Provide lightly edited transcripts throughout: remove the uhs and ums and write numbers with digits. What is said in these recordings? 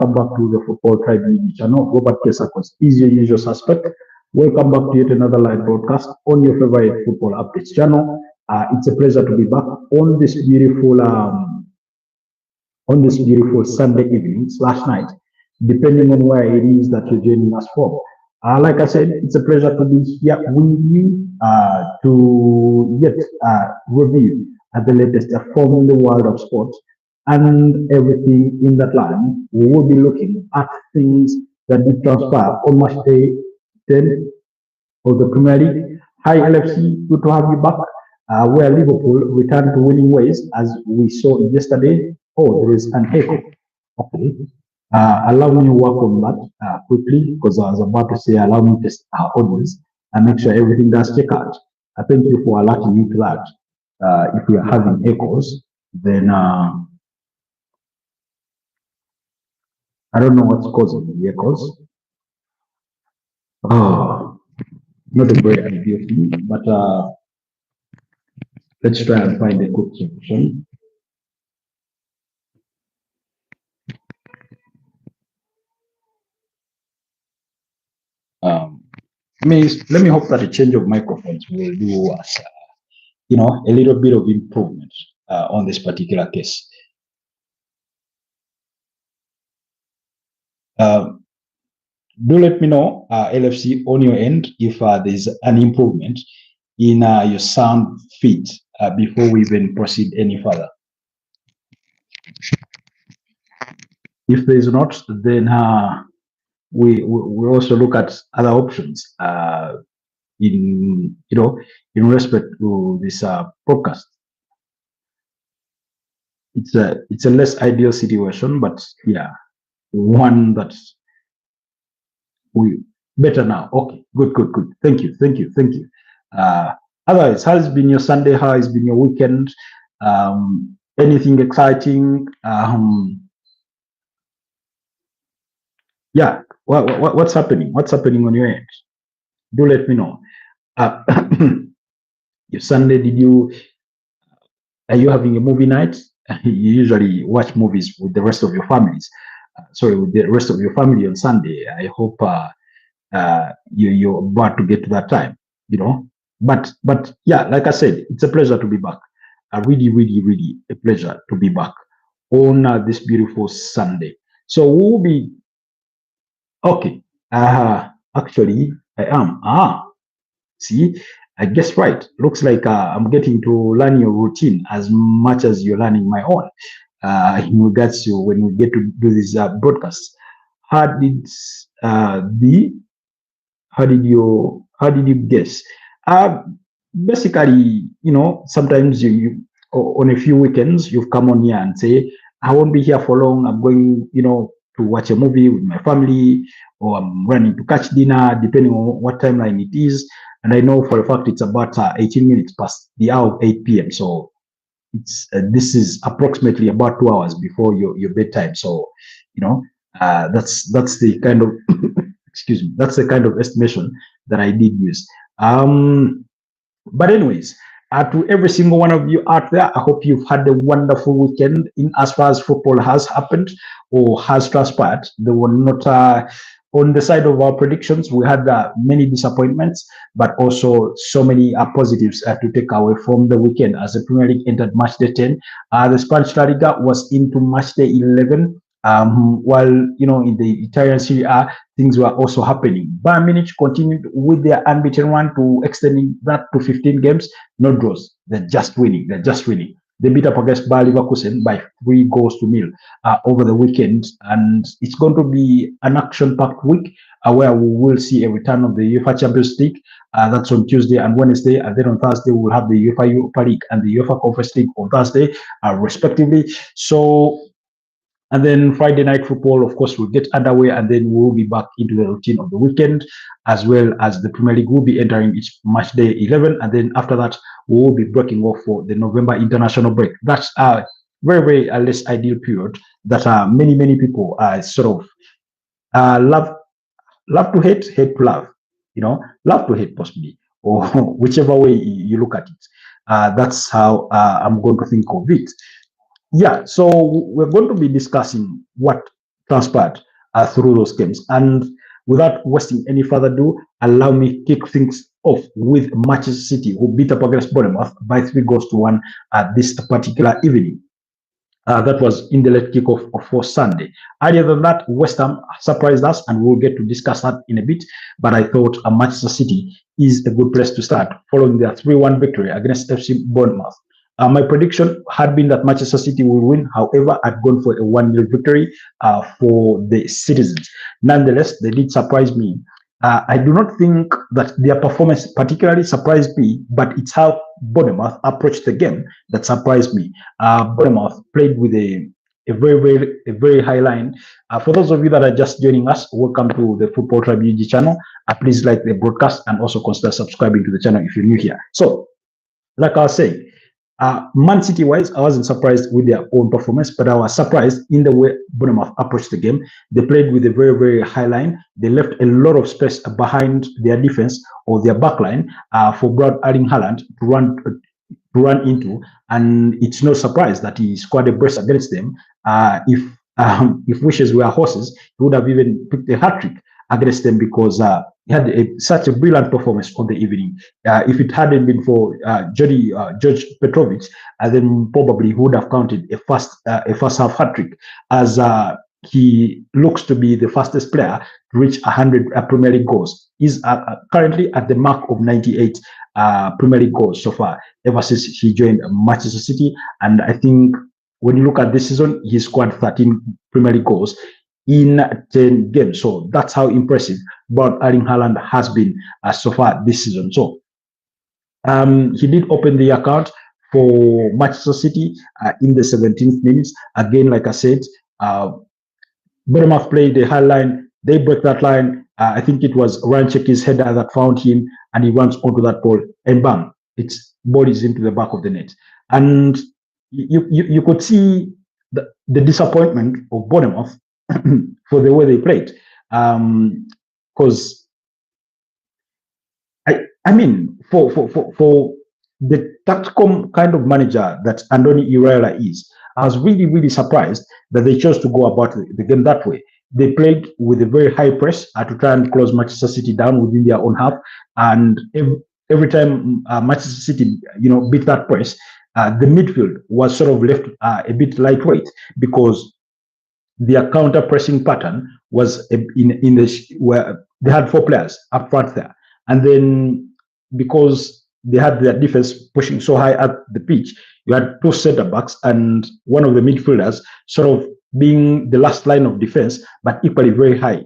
Welcome back to the Football Tribe Media channel. Robert Kesakos is your usual suspect. Welcome back to yet another live broadcast on your favorite football updates channel. It's a pleasure to be back on this beautiful Sunday evening/night, depending on where it is that you're joining us from. Like I said, it's a pleasure to be here with you to yet review the latest from the world of sports and everything in that line. We will be looking at things that did transpire on match day 10 of the Premier League. Hi LFC, good to have you back. Where Liverpool returned to winning ways as we saw yesterday. Oh, there is an echo. Okay. Allow me to work on that quickly because I was about to say allow me to test our audience and make sure everything does check out. I thank you for alerting me to that. If we are having echoes, then I don't know what's causing the echoes. Oh, not a great idea for me, but let's try and find a good solution. Let me hope that a change of microphones will do us, a little bit of improvement on this particular case. Do let me know, LFC, on your end, if there's an improvement in your sound feed before we even proceed any further. If there's not, then we also look at other options in respect to this podcast. It's a less ideal situation, but yeah, one that we better now. Okay, good. Thank you. Otherwise, how has been your Sunday? How has been your weekend? Anything exciting? Yeah, what's happening? What's happening on your end? Do let me know. Your Sunday, are you having a movie night? You usually watch movies with the rest of your families. With the rest of your family on Sunday. I hope you're about to get to that time, But yeah, like I said, it's a pleasure to be back. Really a pleasure to be back on this beautiful Sunday. So we'll be okay. Actually, I am. See, I guess right. Looks like I'm getting to learn your routine as much as you're learning my own. In regards to when we get to do this broadcast. How did you guess? Basically, sometimes you on a few weekends you've come on here and say, I won't be here for long. I'm going, to watch a movie with my family, or I'm running to catch dinner, depending on what timeline it is. And I know for a fact it's about 18 minutes past the hour of 8 p.m. So it's this is approximately about 2 hours before your bedtime. So that's the kind of excuse me, that's the kind of estimation that I did use. But anyways, to every single one of you out there, I hope you've had a wonderful weekend in as far as football has happened or has transpired. They were not on the side of our predictions. We had many disappointments, but also so many positives to take away from the weekend as the Premier League entered match day 10. The Spanish La Liga was into match day 11. While in the Italian Serie A, things were also happening. Bayern Munich continued with their unbeaten run to extending that to 15 games. No draws. They're just winning. They beat up against Bayer Leverkusen by 3-0 over the weekend, and it's going to be an action-packed week where we will see a return of the UEFA Champions League. That's on Tuesday and Wednesday, and then on Thursday we'll have the UEFA Europa League and the UEFA Conference League on Thursday, respectively. So. And then Friday night football, of course, will get underway, and then we'll be back into the routine of the weekend, as well as the Premier League will be entering its match day 11. And then after that, we will be breaking off for the November international break. That's a very less ideal period that many people sort of love to hate to love, love to hate possibly, or whichever way you look at it. That's how I'm going to think of it. Yeah, so we're going to be discussing what transpired through those games. And without wasting any further ado, allow me kick things off with Manchester City, who beat up against Bournemouth by 3 goals to 1 this particular evening. That was in the late kickoff for Sunday. Other than that, West Ham surprised us, and we'll get to discuss that in a bit. But I thought Manchester City is a good place to start following their 3-1 victory against FC Bournemouth. My prediction had been that Manchester City will win. However, I'd gone for a 1-0 victory for the citizens. Nonetheless, they did surprise me. I do not think that their performance particularly surprised me, but it's how Bournemouth approached the game that surprised me. Bournemouth played with a very high line. For those of you that are just joining us, welcome to the Football Tribe UG channel. Please like the broadcast and also consider subscribing to the channel if you're new here. So, like I was saying, Man City wise, I wasn't surprised with their own performance, but I was surprised in the way Bournemouth approached the game. They played with a very high line. They left a lot of space behind their defense or their back line for Brad Erling Haaland to run into, and it's no surprise that he scored a brace against them. If wishes were horses, he would have even picked a hat-trick against them because he had such a brilliant performance on the evening. If it hadn't been for George Petrovic, then probably he would have counted a first half hat-trick, as he looks to be the fastest player to reach 100 Premier League goals. He's currently at the mark of 98 Premier League goals so far, ever since he joined Manchester City. And I think when you look at this season, he scored 13 Premier League goals in 10 games. So that's how impressive Brad Erling Haaland has been so far this season. So he did open the account for Manchester City in the 17th minutes. Again, like I said, Bournemouth played the high line. They broke that line. I think it was Ryan Cherki's header that found him, and he runs onto that ball, and bang, its ball is into the back of the net. And you could see the disappointment of Bournemouth for the way they played, because I mean, for the tactical kind of manager that Andoni Iraola is, I was really surprised that they chose to go about the game that way. They played with a very high press to try and close Manchester City down within their own half, and every time Manchester City, beat that press, the midfield was sort of left a bit lightweight because their counter pressing pattern was where they had 4 players up front there, and then because they had their defense pushing so high at the pitch, you had 2 center backs and one of the midfielders sort of being the last line of defense, but equally very high,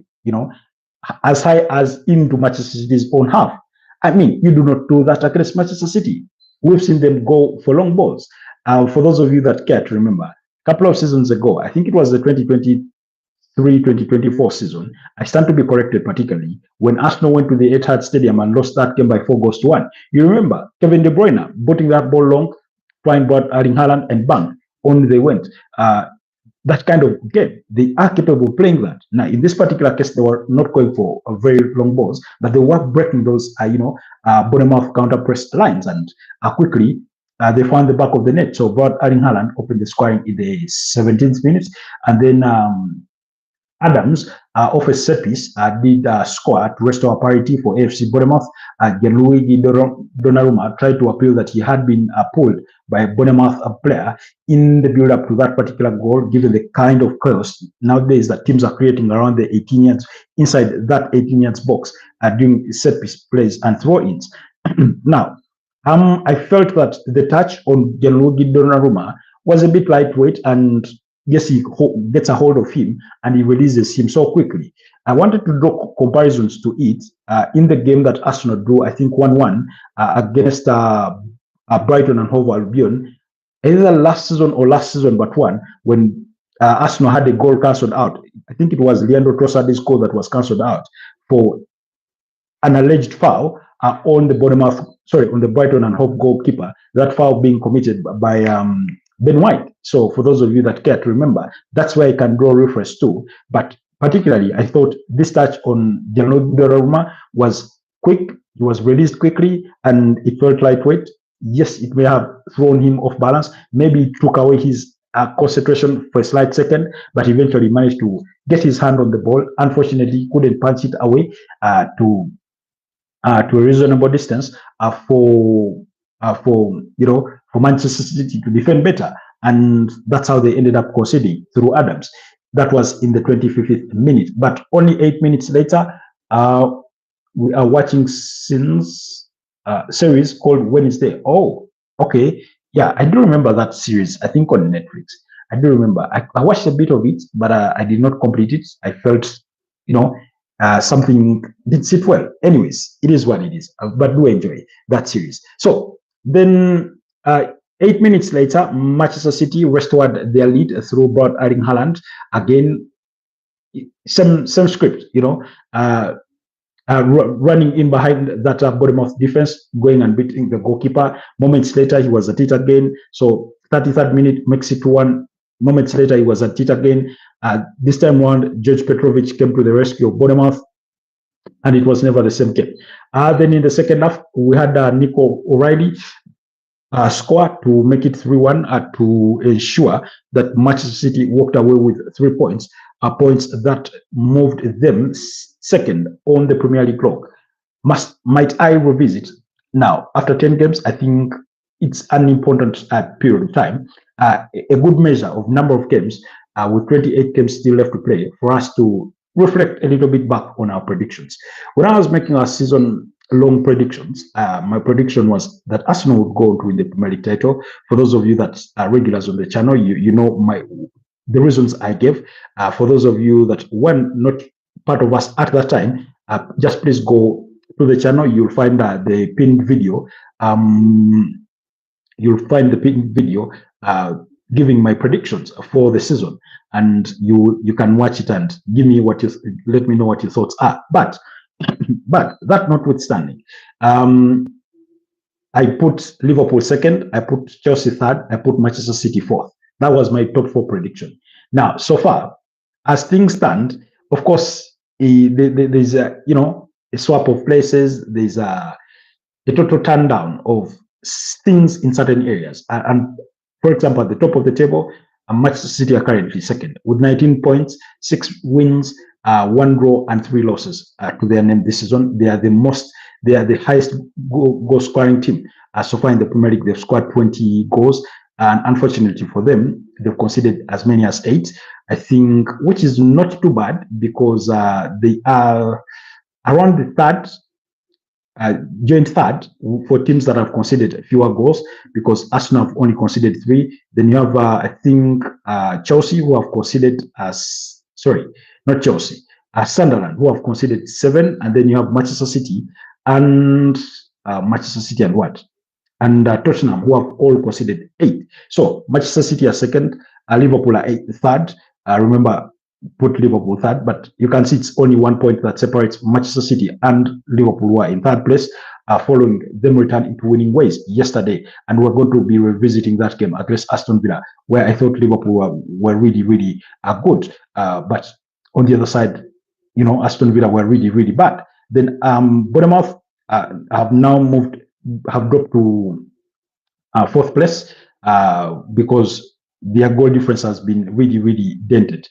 as high as into Manchester City's own half. I mean, you do not do that against Manchester City. We've seen them go for long balls. For those of you that care to remember, a couple of seasons ago, I think it was the 2023-2024 season, I stand to be corrected, particularly when Arsenal went to the Etihad Stadium and lost that game by 4 goals to 1. You remember Kevin De Bruyne booting that ball long, trying about Erling Haaland, and bang, on they went. That kind of game, they are capable of playing that. Now, in this particular case, they were not going for very long balls, but they were breaking those, Bournemouth counter press lines, and quickly they found the back of the net. So Brad Erling Haaland opened the scoring in the 17th minute, and then Adams, off a set piece, did score to restore parity for AFC Bournemouth. Gianluigi Donnarumma tried to appeal that he had been pulled by a Bournemouth player in the build-up to that particular goal, given the kind of chaos nowadays that teams are creating around the 18 yards, inside that 18 yards box, doing set piece plays and throw-ins. Now, I felt that the touch on Gianluigi Donnarumma was a bit lightweight, and yes, he gets a hold of him and he releases him so quickly. I wanted to draw comparisons to it in the game that Arsenal drew, I think 1-1 against Brighton and Hove Albion, either last season but one, when Arsenal had a goal cancelled out. I think it was Leandro Trossard's goal that was cancelled out for an alleged foul on the Brighton and Hove goalkeeper. That foul being committed by Ben White. So for those of you that care to remember, that's where I can draw reference to. But particularly, I thought this touch on Gianluigi Donnarumma was quick. He was released quickly, and it felt lightweight. Yes, it may have thrown him off balance. Maybe it took away his concentration for a slight second, but eventually managed to get his hand on the ball. Unfortunately, couldn't punch it away to a reasonable distance for Manchester City to defend better, and that's how they ended up conceding through Adams. That was in the 25th minute, but only 8 minutes later, we are watching series called Wednesday. Oh, okay, yeah, I do remember that series. I think on Netflix. I do remember. I watched a bit of it, but I did not complete it. I felt, you know, something did sit well. Anyways, it is what it is. But do enjoy that series. So then, 8 minutes later, Manchester City restored their lead through Brad Erling Haaland. Again, same script. Running in behind that Bournemouth defense, going and beating the goalkeeper. Moments later, he was at it again. So 33rd minute makes it 1. Moments later, he was at it again. This time around, George Petrovic came to the rescue of Bournemouth, and it was never the same game. Then in the second half, we had Nico O'Reilly score to make it 3-1 to ensure that Manchester City walked away with 3 points, points that moved them second on the Premier League log. Might I revisit? Now, after 10 games, I think it's an important period of time, a good measure of number of games, with 28 games still left to play, for us to reflect a little bit back on our predictions. When I was making our season-long predictions, my prediction was that Arsenal would go on to win the Premier League title. For those of you that are regulars on the channel, you know the reasons I gave. For those of you that were not part of us at that time, just please go to the channel. You'll find the pinned video. You'll find the pinned video giving my predictions for the season, and you can watch it and let me know what your thoughts are. But that notwithstanding, I put Liverpool second, I put Chelsea third, I put Manchester City fourth. That was my top 4 prediction. Now, so far, as things stand, of course, there's a swap of places. There's a total turn down of things in certain areas. And for example, at the top of the table, Manchester City are currently second with 19 points, 6 wins, 1 draw, and 3 losses to their name this season. They are the highest goal scoring team so far in the Premier League. They've scored 20 goals, and unfortunately for them, they've conceded as many as 8. I think, which is not too bad, because they are around the third, joint third for teams that have conceded fewer goals, because Arsenal have only conceded 3. Then you have, I think, Chelsea, who have conceded, not Chelsea, Sunderland, who have conceded 7, and then you have Manchester City and Tottenham, who have all conceded 8. So Manchester City are second, Liverpool are third. Remember, put Liverpool third, but you can see it's only 1 point that separates Manchester City and Liverpool, who are in third place, following them return into winning ways yesterday. And we're going to be revisiting that game against Aston Villa, where I thought Liverpool were really, really good. But on the other side, Aston Villa were really, really bad. Then Bournemouth have dropped to 4th place because their goal difference has been really, really dented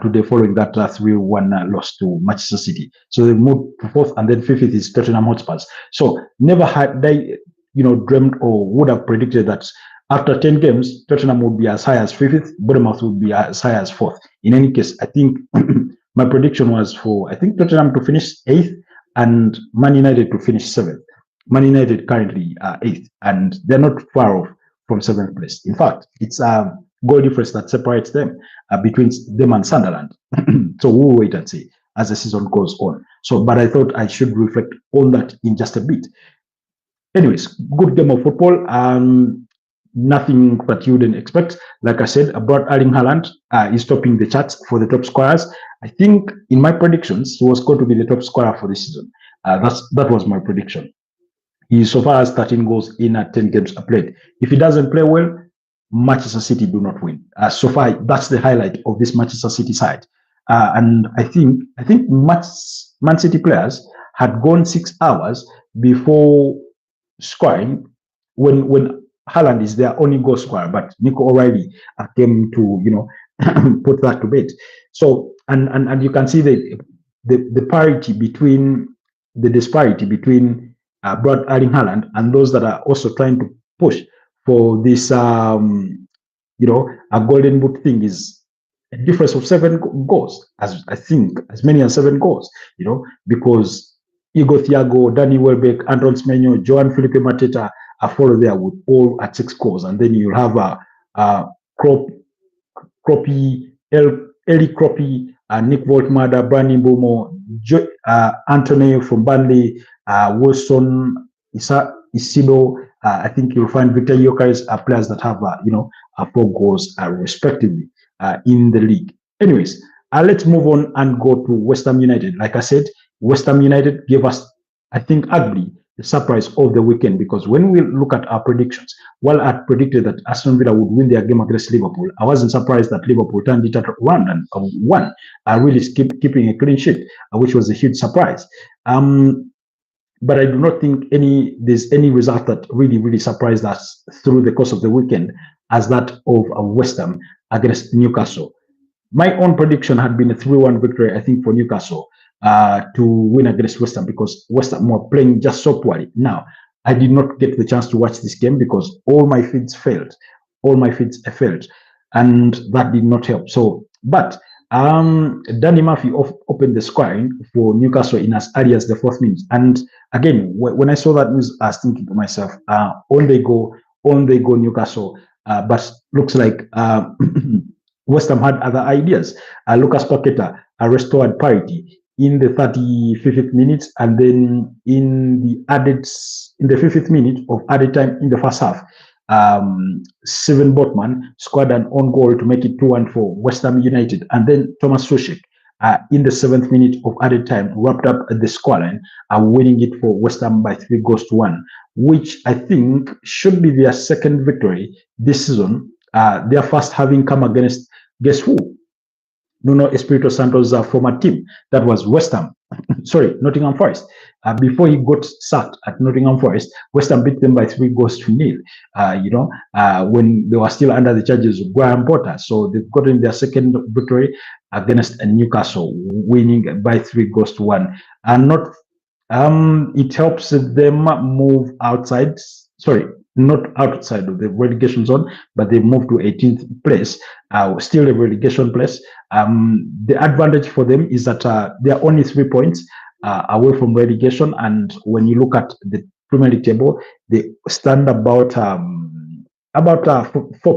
today, following that 3-1 loss to Manchester City. So they moved to 4th, and then 5th is Tottenham Hotspurs. So never had they, dreamed or would have predicted that after 10 games, Tottenham would be as high as 5th, Bournemouth would be as high as 4th. In any case, I think my prediction was for, Tottenham to finish 8th and Man United to finish 7th. Man United currently 8th, and they're not far off from 7th place. In fact, it's a goal difference that separates them between them and Sunderland. So we'll wait and see as the season goes on. So, but I thought I should reflect on that in just a bit. Anyways, good game of football. Nothing that you wouldn't expect. Like I said, about Erling Haaland is topping the charts for the top scorers. I think in my predictions, he was going to be the top scorer for this season. That was my prediction. He so far has 13 goals in 10 games played. If he doesn't play well, Manchester City do not win. So far, that's the highlight of this Manchester City side. And I think Man City players had gone 6 hours before scoring when Haaland is their only goal scorer, but Nico O'Reilly came to, put that to bed. So, and you can see the parity between the disparity between Brad Erling Haaland and those that are also trying to push for this, a golden boot thing is a difference of 7 goals, as I think, as many as 7 goals, because Igor Thiago, Danny Welbeck, Anton Semenyo, Joan Felipe Mateta are followed there with all at 6 goals. And then you'll have Kropi, Eli Kropi, Nick Voltmada, Brandon Bomo, Anthony from Burnley, Wilson, Isido. I think you'll find Victor Yokeres are players that have, 4 goals respectively in the league. Anyways, let's move on and go to West Ham United. Like I said, West Ham United gave us, I think, ugly the surprise of the weekend, because when we look at our predictions, while I predicted that Aston Villa would win their game against Liverpool, I wasn't surprised that Liverpool turned it around and won, really keeping a clean sheet, which was a huge surprise. But I do not think there's any result that really surprised us through the course of the weekend as that of West Ham against Newcastle. My own prediction had been a 3-1 victory, I think, for Newcastle to win against West Ham, because West Ham were playing just so poorly. Now, I did not get the chance to watch this game because all my feeds failed. And that did not help. So, but Danny Murphy opened the scoring for Newcastle in as early as the 4th minute. And again, when I saw that news, I was thinking to myself, on they go Newcastle. But looks like West Ham had other ideas. Lucas Paqueta restored parity in the 35th minute, and then in the 50th minute of added time in the first half, Steven Botman scored an own goal to make it 2-1 for West Ham United, and then Thomas Suchek in the 7th minute of added time wrapped up the scoreline, winning it for West Ham by 3-1, which I think should be their second victory this season. Their first having come against, guess who? Nuno Espirito Santos' former team, that was West Ham. Sorry, Nottingham Forest. Before he got sacked at Nottingham Forest, West Ham beat them by 3-0. When they were still under the charges of Graham Potter. So they've gotten their second victory against Newcastle, winning by 3-1. And it helps them move outside. Sorry, not outside of the relegation zone, but they moved to 18th place, still a relegation place. The advantage for them is that they are only 3 points away from relegation, and when you look at the Premier League table, they stand about 4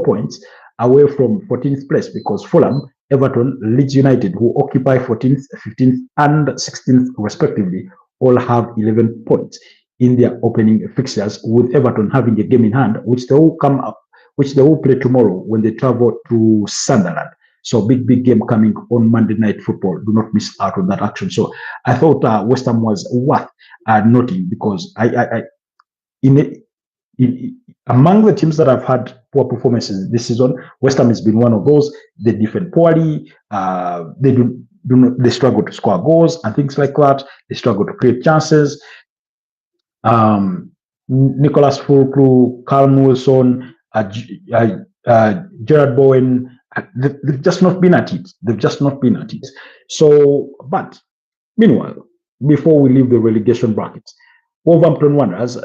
points away from 14th place, because Fulham, Everton, Leeds United, who occupy 14th, 15th, and 16th respectively, all have 11 points in their opening fixtures, with Everton having a game in hand, which they will play tomorrow when they travel to Sunderland. So big game coming on Monday Night Football. Do not miss out on that action. So I thought West Ham was worth noting, because among the teams that have had poor performances this season, West Ham has been one of those. They defend poorly. They struggle to score goals and things like that. They struggle to create chances. Nicholas Fulcru, Carl Wilson, Gerard Bowen, they've just not been at it. So, but meanwhile, before we leave the relegation brackets, Wolverhampton Wanderers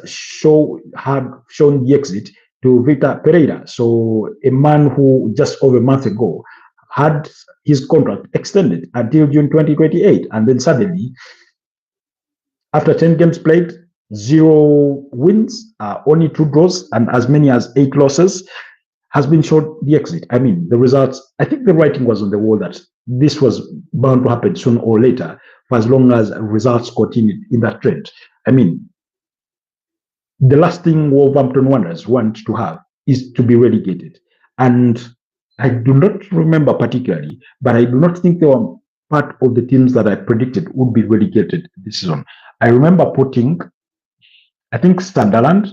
had shown the exit to Victor Pereira. So, a man who just over a month ago had his contract extended until June 2028, and then suddenly, after 10 games played, 0 wins, only 2 draws, and as many as 8 losses, has been shown the exit. I mean, the results, I think the writing was on the wall that this was bound to happen sooner or later, for as long as results continued in that trend. I mean, the last thing Wolverhampton Wanderers want to have is to be relegated. And I do not remember particularly, but I do not think they were part of the teams that I predicted would be relegated this season. I remember putting, I think, Sunderland,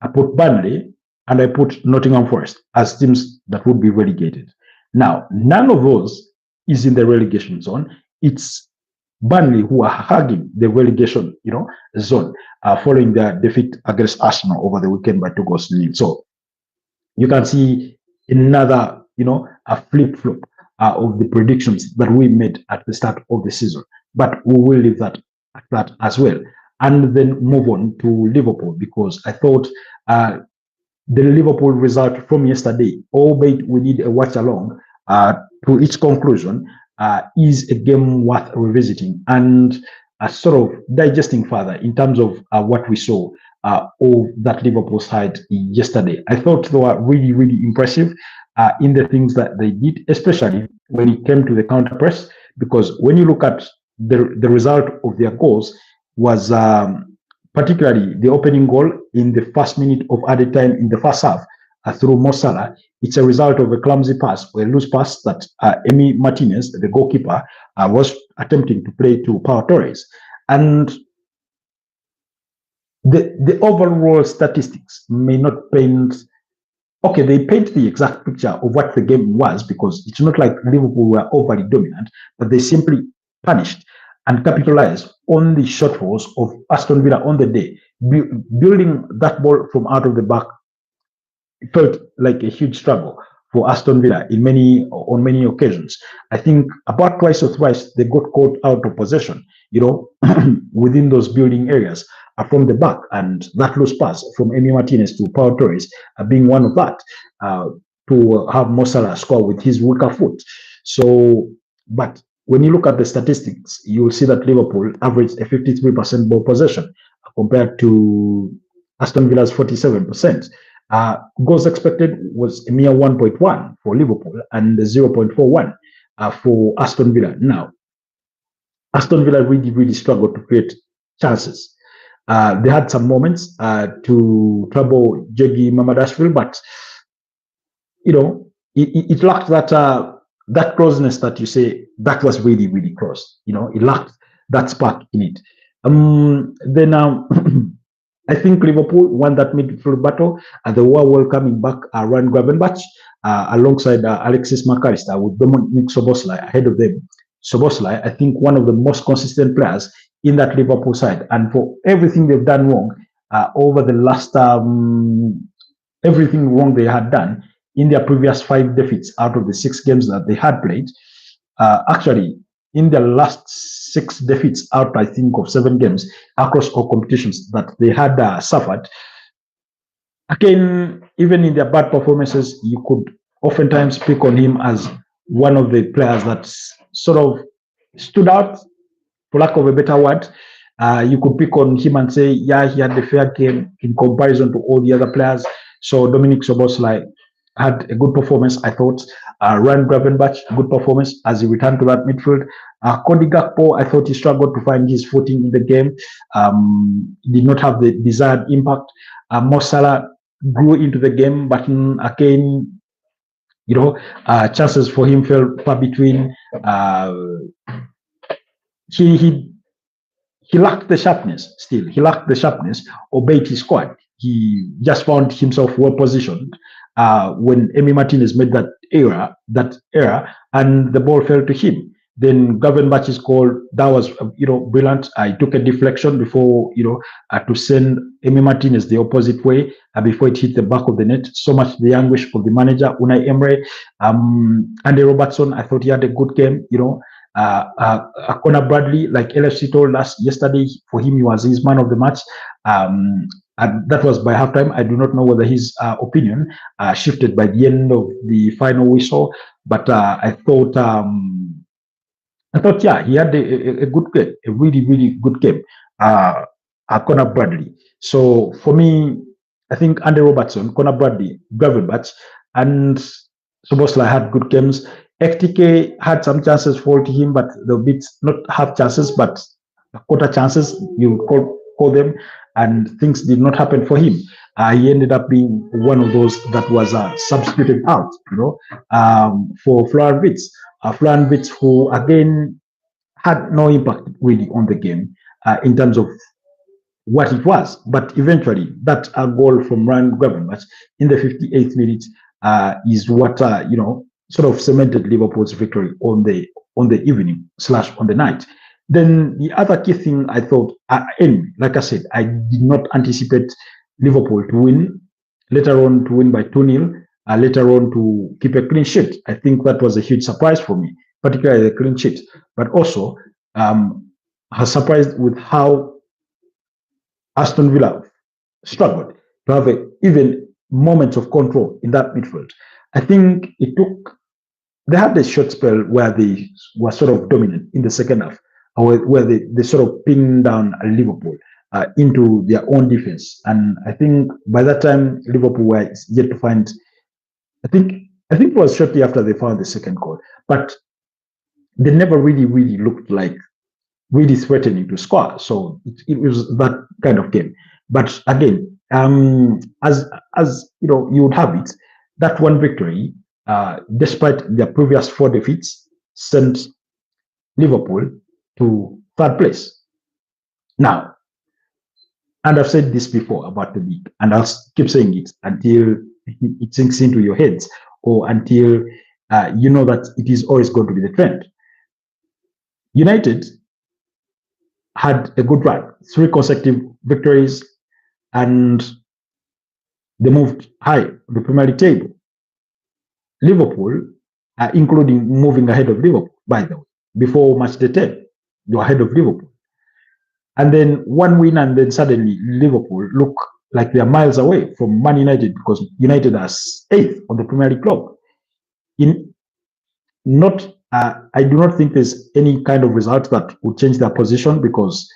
I put Burnley, and I put Nottingham Forest as teams that would be relegated. Now, none of those is in the relegation zone. It's Burnley who are hugging the relegation, zone, following their defeat against Arsenal over the weekend by 2-0. So you can see another, a flip flop of the predictions that we made at the start of the season. But we will leave that at that as well, and then move on to Liverpool, because I thought the Liverpool result from yesterday, albeit we did a watch along to its conclusion, is a game worth revisiting and sort of digesting further in terms of what we saw of that Liverpool side yesterday. I thought they were really, really impressive in the things that they did, especially when it came to the counter press, because when you look at the result of their goals was particularly the opening goal in the first minute of added time in the first half through Mo Salah. It's a result of a clumsy pass or a loose pass that Emi Martinez, the goalkeeper, was attempting to play to Pau Torres. And the overall statistics may not paint, okay, they paint the exact picture of what the game was, because it's not like Liverpool were overly dominant, but they simply punished and capitalized on the shortfalls of Aston Villa on the day. Building that ball from out of the back felt like a huge struggle for Aston Villa on many occasions. I think about twice or thrice they got caught out of possession, within those building areas from the back, and that loose pass from Emi Martinez to Pau Torres being one of that, to have Mo Salah score with his weaker foot. So, but when you look at the statistics, you will see that Liverpool averaged a 53% ball possession compared to Aston Villa's 47%. Goals expected was a mere 1.1 for Liverpool and 0.41 for Aston Villa. Now, Aston Villa really, really struggled to create chances. They had some moments to trouble Jegi Mamadashvili, but it lacked that closeness that you say that was really, really close. It lacked that spark in it. Then I think Liverpool won that midfield battle, and they were welcoming back Ryan Gravenberch alongside Alexis McAllister with Dominic Szoboszlai ahead of them. Szoboszlai, I think, one of the most consistent players in that Liverpool side, and for everything they've done wrong over the last everything wrong they had done in their previous 5 defeats out of the 6 games that they had played. Actually, in their last 6 defeats out, I think, of 7 games across all competitions that they had suffered. Again, even in their bad performances, you could oftentimes pick on him as one of the players that sort of stood out, for lack of a better word. You could pick on him and say, yeah, he had a fair game in comparison to all the other players. So Dominic Szoboszlai had a good performance, I thought. Ryan Gravenberch, good performance as he returned to that midfield. Cody Gakpo, I thought he struggled to find his footing in the game. Did not have the desired impact. Mo Salah grew into the game, but again, chances for him fell far between. He lacked the sharpness still. He lacked the sharpness, albeit he scored. He just found himself well positioned when Emi Martinez made that error, and the ball fell to him. Then Gravenberch's goal, that was brilliant. I took a deflection before to send Emi Martinez the opposite way before it hit the back of the net. So much the anguish of the manager Unai Emery. Andy Robertson, I thought he had a good game. Conor Bradley, like LFC told us yesterday, for him he was his man of the match. And that was by halftime. I do not know whether his opinion shifted by the end of the final whistle, but I thought, yeah, he had a good game, a really, really good game. Conor Bradley. So for me, I think Andy Robertson, Conor Bradley, Gravenberch, and Szoboszlai had good games. FTK had some chances fall to him, but the bits not half chances, but quarter chances, you call them, and things did not happen for him. He ended up being one of those that was substituted out, for Florian Wirtz. Florian Wirtz, who again had no impact really on the game in terms of what it was, but eventually that goal from Ryan Gravenberch in the 58th minute is what sort of cemented Liverpool's victory on the evening / on the night. Then the other key thing I thought, and like I said, I did not anticipate Liverpool to win, later on to win by 2-0. later on to keep a clean sheet. I think that was a huge surprise for me, particularly the clean sheet, but also has surprised with how Aston Villa struggled to have even moments of control in that midfield. I think it took, they had a short spell where they were sort of dominant in the second half, where they sort of pinned down Liverpool into their own defense. And I think by that time, Liverpool were yet to find, I think, I think it was shortly after they found the second goal, but they never really looked like really threatening to score. So it was that kind of game. But again, as you know, you would have it, that one victory, despite their previous 4 defeats, sent Liverpool to third place. Now, and I've said this before about the league, and I'll keep saying it until it sinks into your heads, or until you know that it is always going to be the trend. United had a good run, 3 consecutive victories, and they moved high on the Premier League table. Liverpool, including moving ahead of Liverpool, by the way, before match day 10, they were ahead of Liverpool. And then one win, and then suddenly Liverpool look like they are miles away from Man United, because United are 8th on the Premier League clock. I do not think there's any kind of result that would change their position, because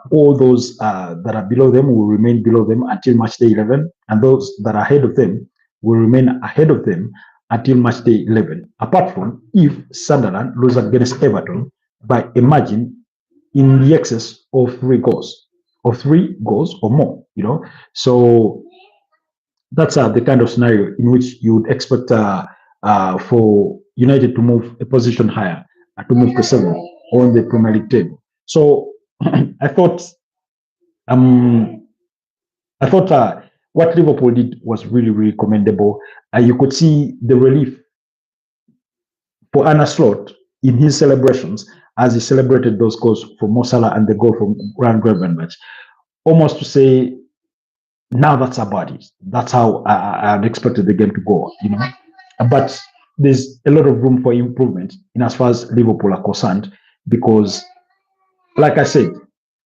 all those that are below them will remain below them until match day 11, and those that are ahead of them will remain ahead of them until match day 11. Apart from if Sunderland lose against Everton by a margin in the excess of 3 goals, or more, you know. So that's the kind of scenario in which you would expect for United to move a position higher, to move to 7th on the Premier League table. So I thought what Liverpool did was really commendable. You could see the relief for Arne Slot in his celebrations as he celebrated those goals for Mo Salah and the goal from Ryan Gravenberch. Almost to say, now that's about it. That's how I had expected the game to go, you know. But there's a lot of room for improvement in as far as Liverpool are concerned, because, like I said,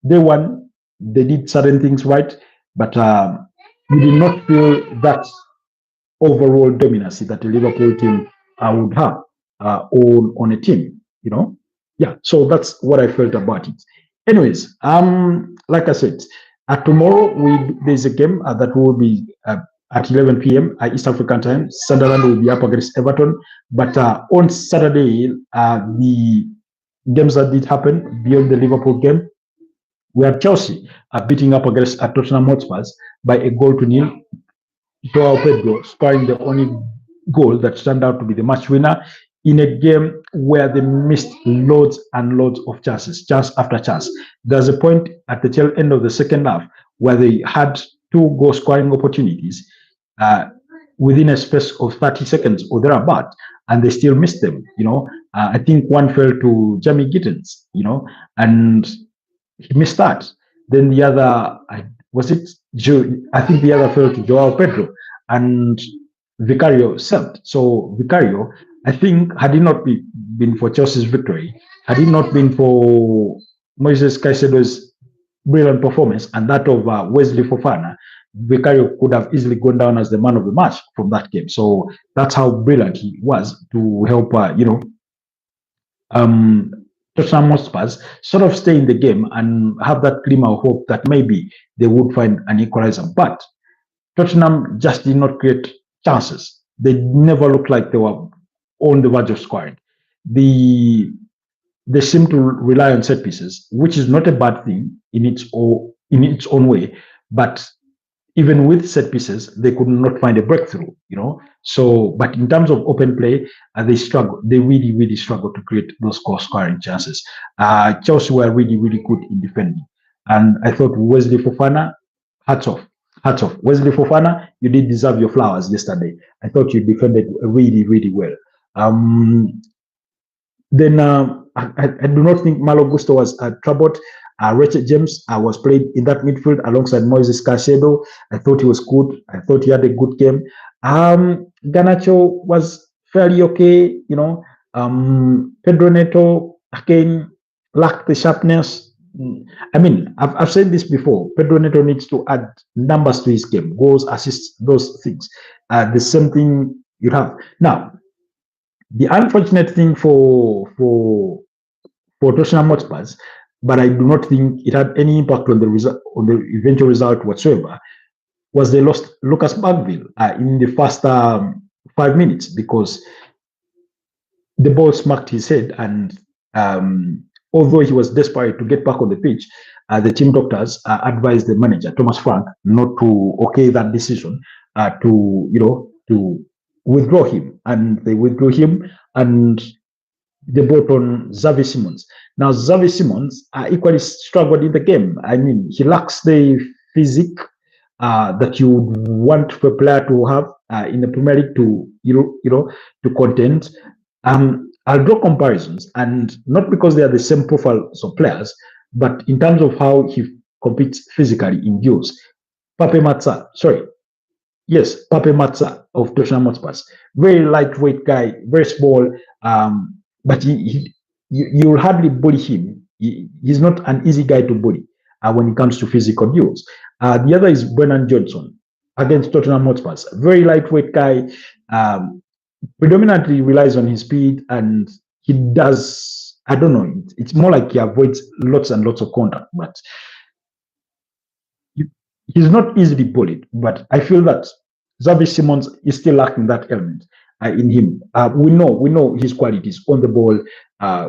day one, they did certain things right, but you did not feel that overall dominancy that the Liverpool team would have on a team, you know. Yeah, so that's what I felt about it. Anyways, like I said, tomorrow there's a game that will be at 11 p.m. East African time. Sunderland will be up against Everton. But on Saturday, the games that did happen beyond the Liverpool game, we had Chelsea beating up against Tottenham Hotspurs by 1-0. Joao Pedro scoring the only goal that turned out to be the match winner in a game where they missed loads and loads of chances, chance after chance. There's a point at the tail end of the second half where they had 2 goal scoring opportunities within a space of 30 seconds or thereabout, and they still missed them, you know. I think one fell to Jamie Gittens, you know, and he missed that. Then the other, I think the other fell to Joao Pedro, and Vicario served. So Vicario, I think, had it not been for Chelsea's victory, had it not been for Moises Caicedo's brilliant performance and that of Wesley Fofana, Vicario could have easily gone down as the man of the match from that game. So that's how brilliant he was to help, Tottenham Hotspurs sort of stay in the game and have that glimmer of hope that maybe they would find an equalizer. But Tottenham just did not create chances. They never looked like they were on the verge of scoring. They seem to rely on set pieces, which is not a bad thing in its own way. But even with set pieces, they could not find a breakthrough, you know. So, but in terms of open play, they struggle. They really struggle to create those goal scoring chances. Chelsea were really good in defending, and I thought Wesley Fofana, hats off. Wesley Fofana, you did deserve your flowers yesterday. I thought you defended really well. Then I do not think Malo Gusto was troubled. Richard James was played in that midfield alongside Moises Caicedo. I thought he was good. I thought he had a good game. Ganacho was fairly okay. Pedro Neto again lacked the sharpness. I mean, I've said this before. Pedro Neto needs to add numbers to his game, goals, assists, those things. The same thing you have now. The unfortunate thing for Tottenham Hotspurs, but I do not think it had any impact on the result, on the eventual result whatsoever, was they lost Lucas Bagville in the first 5 minutes because the ball smacked his head, and although he was desperate to get back on the pitch, the team doctors advised the manager Thomas Frank not to okay that decision, to withdraw him, and they withdrew him, and they brought on Xavi Simons. Now Xavi Simons equally struggled in the game. I mean, he lacks the physique that you would want for a player to have in the Premier League to to contend. I'll draw comparisons, and not because they are the same profiles of players, but in terms of how he competes physically in duels. Pape Matsa, sorry, yes, Pape Matsa of Tottenham Hotspur, very lightweight guy, very small, but you'll hardly bully him. He's not an easy guy to bully when it comes to physical duels. The other is Brennan Johnson against Tottenham Hotspur, very lightweight guy, predominantly relies on his speed, and he does, I don't know, it's more like he avoids lots and lots of contact, but he's not easily bullied. But I feel that Xavi Simons is still lacking that element in him. We know his qualities on the ball.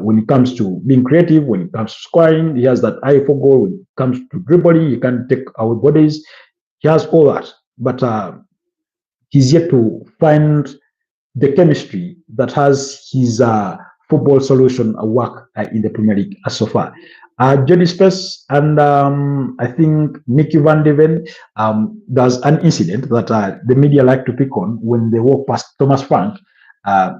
When it comes to being creative, when it comes to scoring, he has that eye for goal. When it comes to dribbling, he can take out bodies. He has all that, but he's yet to find the chemistry that has his football solution work in the Premier League so far. Jody Spence and I think Nicky Van de Ven, there's an incident that the media like to pick on when they walk past Thomas Frank,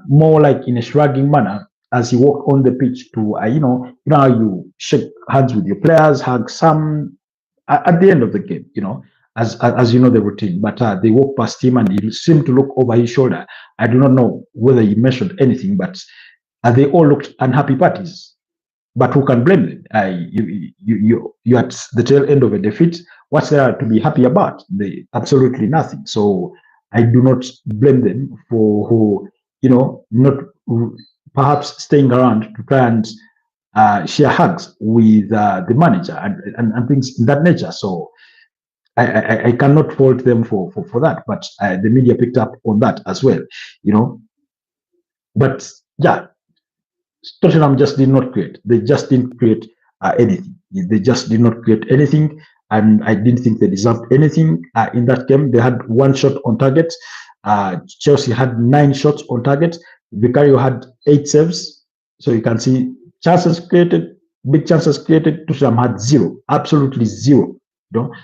more like in a shrugging manner as he walked on the pitch to, how you shake hands with your players, hug some at the end of the game, as you know the routine. But they walked past him and he seemed to look over his shoulder. I do not know whether he mentioned anything, but they all looked unhappy parties. But who can blame them? You're at the tail end of a defeat. What's there to be happy about? Absolutely nothing. So I do not blame them for not perhaps staying around to try and share hugs with the manager and things in that nature. So I cannot fault them for that. But the media picked up on that as well, But yeah, Tottenham just did not create. They just didn't create anything. They just did not create anything, and I didn't think they deserved anything in that game. They had one shot on target. Chelsea had 9 shots on target. Vicario had 8 saves. So you can see chances created, big chances created. Tottenham had 0, absolutely 0.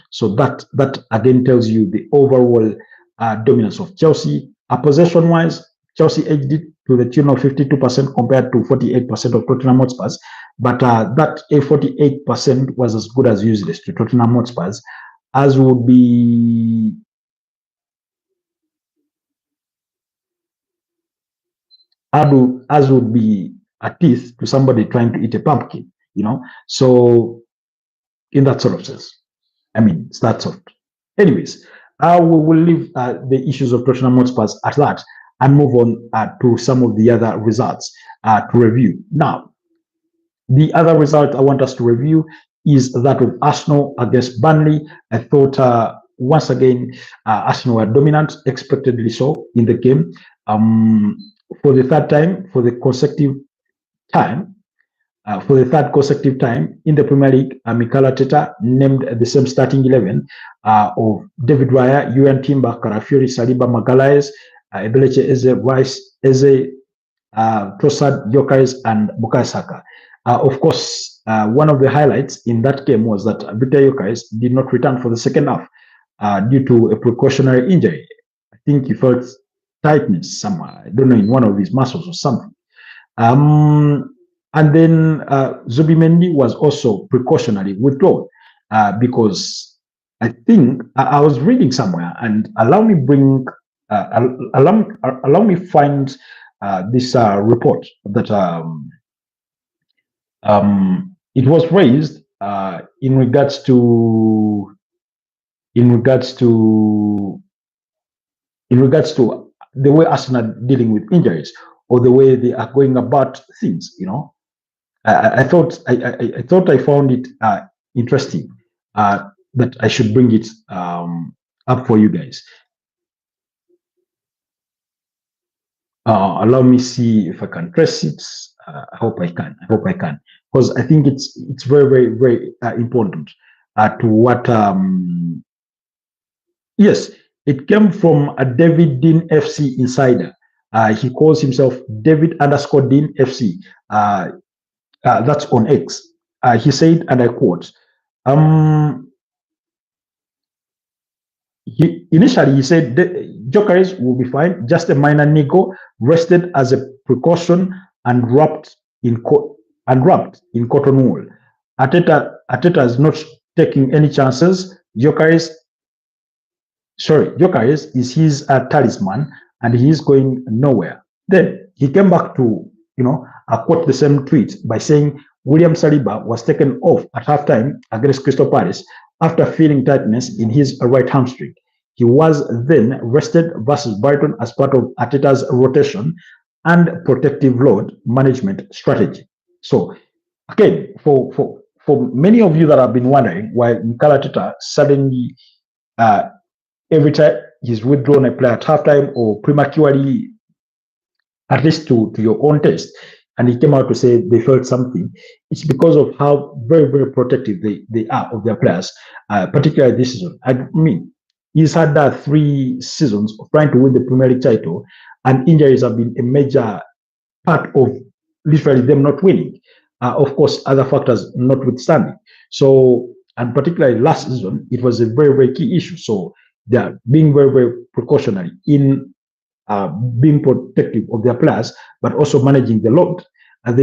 So that again tells you the overall dominance of Chelsea. Possession-wise, Chelsea edged it to the tune of 52% compared to 48% of Tottenham Hotspurs. But that 48% was as good as useless to Tottenham Hotspurs, as would be a teeth to somebody trying to eat a pumpkin, So in that sort of sense, I mean, it's that sort. Anyways, we will leave the issues of Tottenham Hotspurs at that and move on to some of the other results to review. Now, the other result I want us to review is that of Arsenal against Burnley. I thought once again Arsenal were dominant, expectedly so, in the game. For the third time, for the third consecutive time in the Premier League, Mikel Arteta named the same starting 11 of David Raya, Julian Timber, Carafiori, Saliba, Magalhaes, Ebeleche Eze, Rice, Eze, Trossard, Gyökeres, and Bukayo Saka. Of course, one of the highlights in that game was that Victor Gyökeres did not return for the second half due to a precautionary injury. I think he felt tightness somewhere. I don't know, in one of his muscles or something. And then Zubimendi was also precautionary withdrawn because I think I was reading somewhere, and allow me bring allow me find this report that it was raised in regards to in regards to the way Arsenal are dealing with injuries or the way they are going about things. I thought I found it interesting that I should bring it up for you guys. Allow me see if I can trace it. I hope I can. I hope I can, because I think it's very very important to what. Yes, it came from a David Dean FC insider. He calls himself David underscore Dean FC. That's on X. He said, and I quote, initially he said Jokeris will be fine, just a minor nego, rested as a precaution and wrapped in cotton wool. Ateta is not taking any chances. Jokeris is his talisman, and he is going nowhere. Then he came back to quote the same tweet by saying William Saliba was taken off at halftime against Crystal Palace after feeling tightness in his right hamstring. He was then rested versus Brighton as part of Arteta's rotation and protective load management strategy. So again, for many of you that have been wondering why Mikel Arteta suddenly every time he's withdrawn a player at halftime or prematurely, at least to your own taste, and he came out to say they felt something, it's because of how very, very protective they are of their players, particularly this season. I mean, he's had 3 seasons of trying to win the Premier League title, and injuries have been a major part of literally them not winning. Of course, other factors notwithstanding. So, and particularly last season, it was a very, very key issue. So they are being very, very precautionary in being protective of their players, but also managing the load. And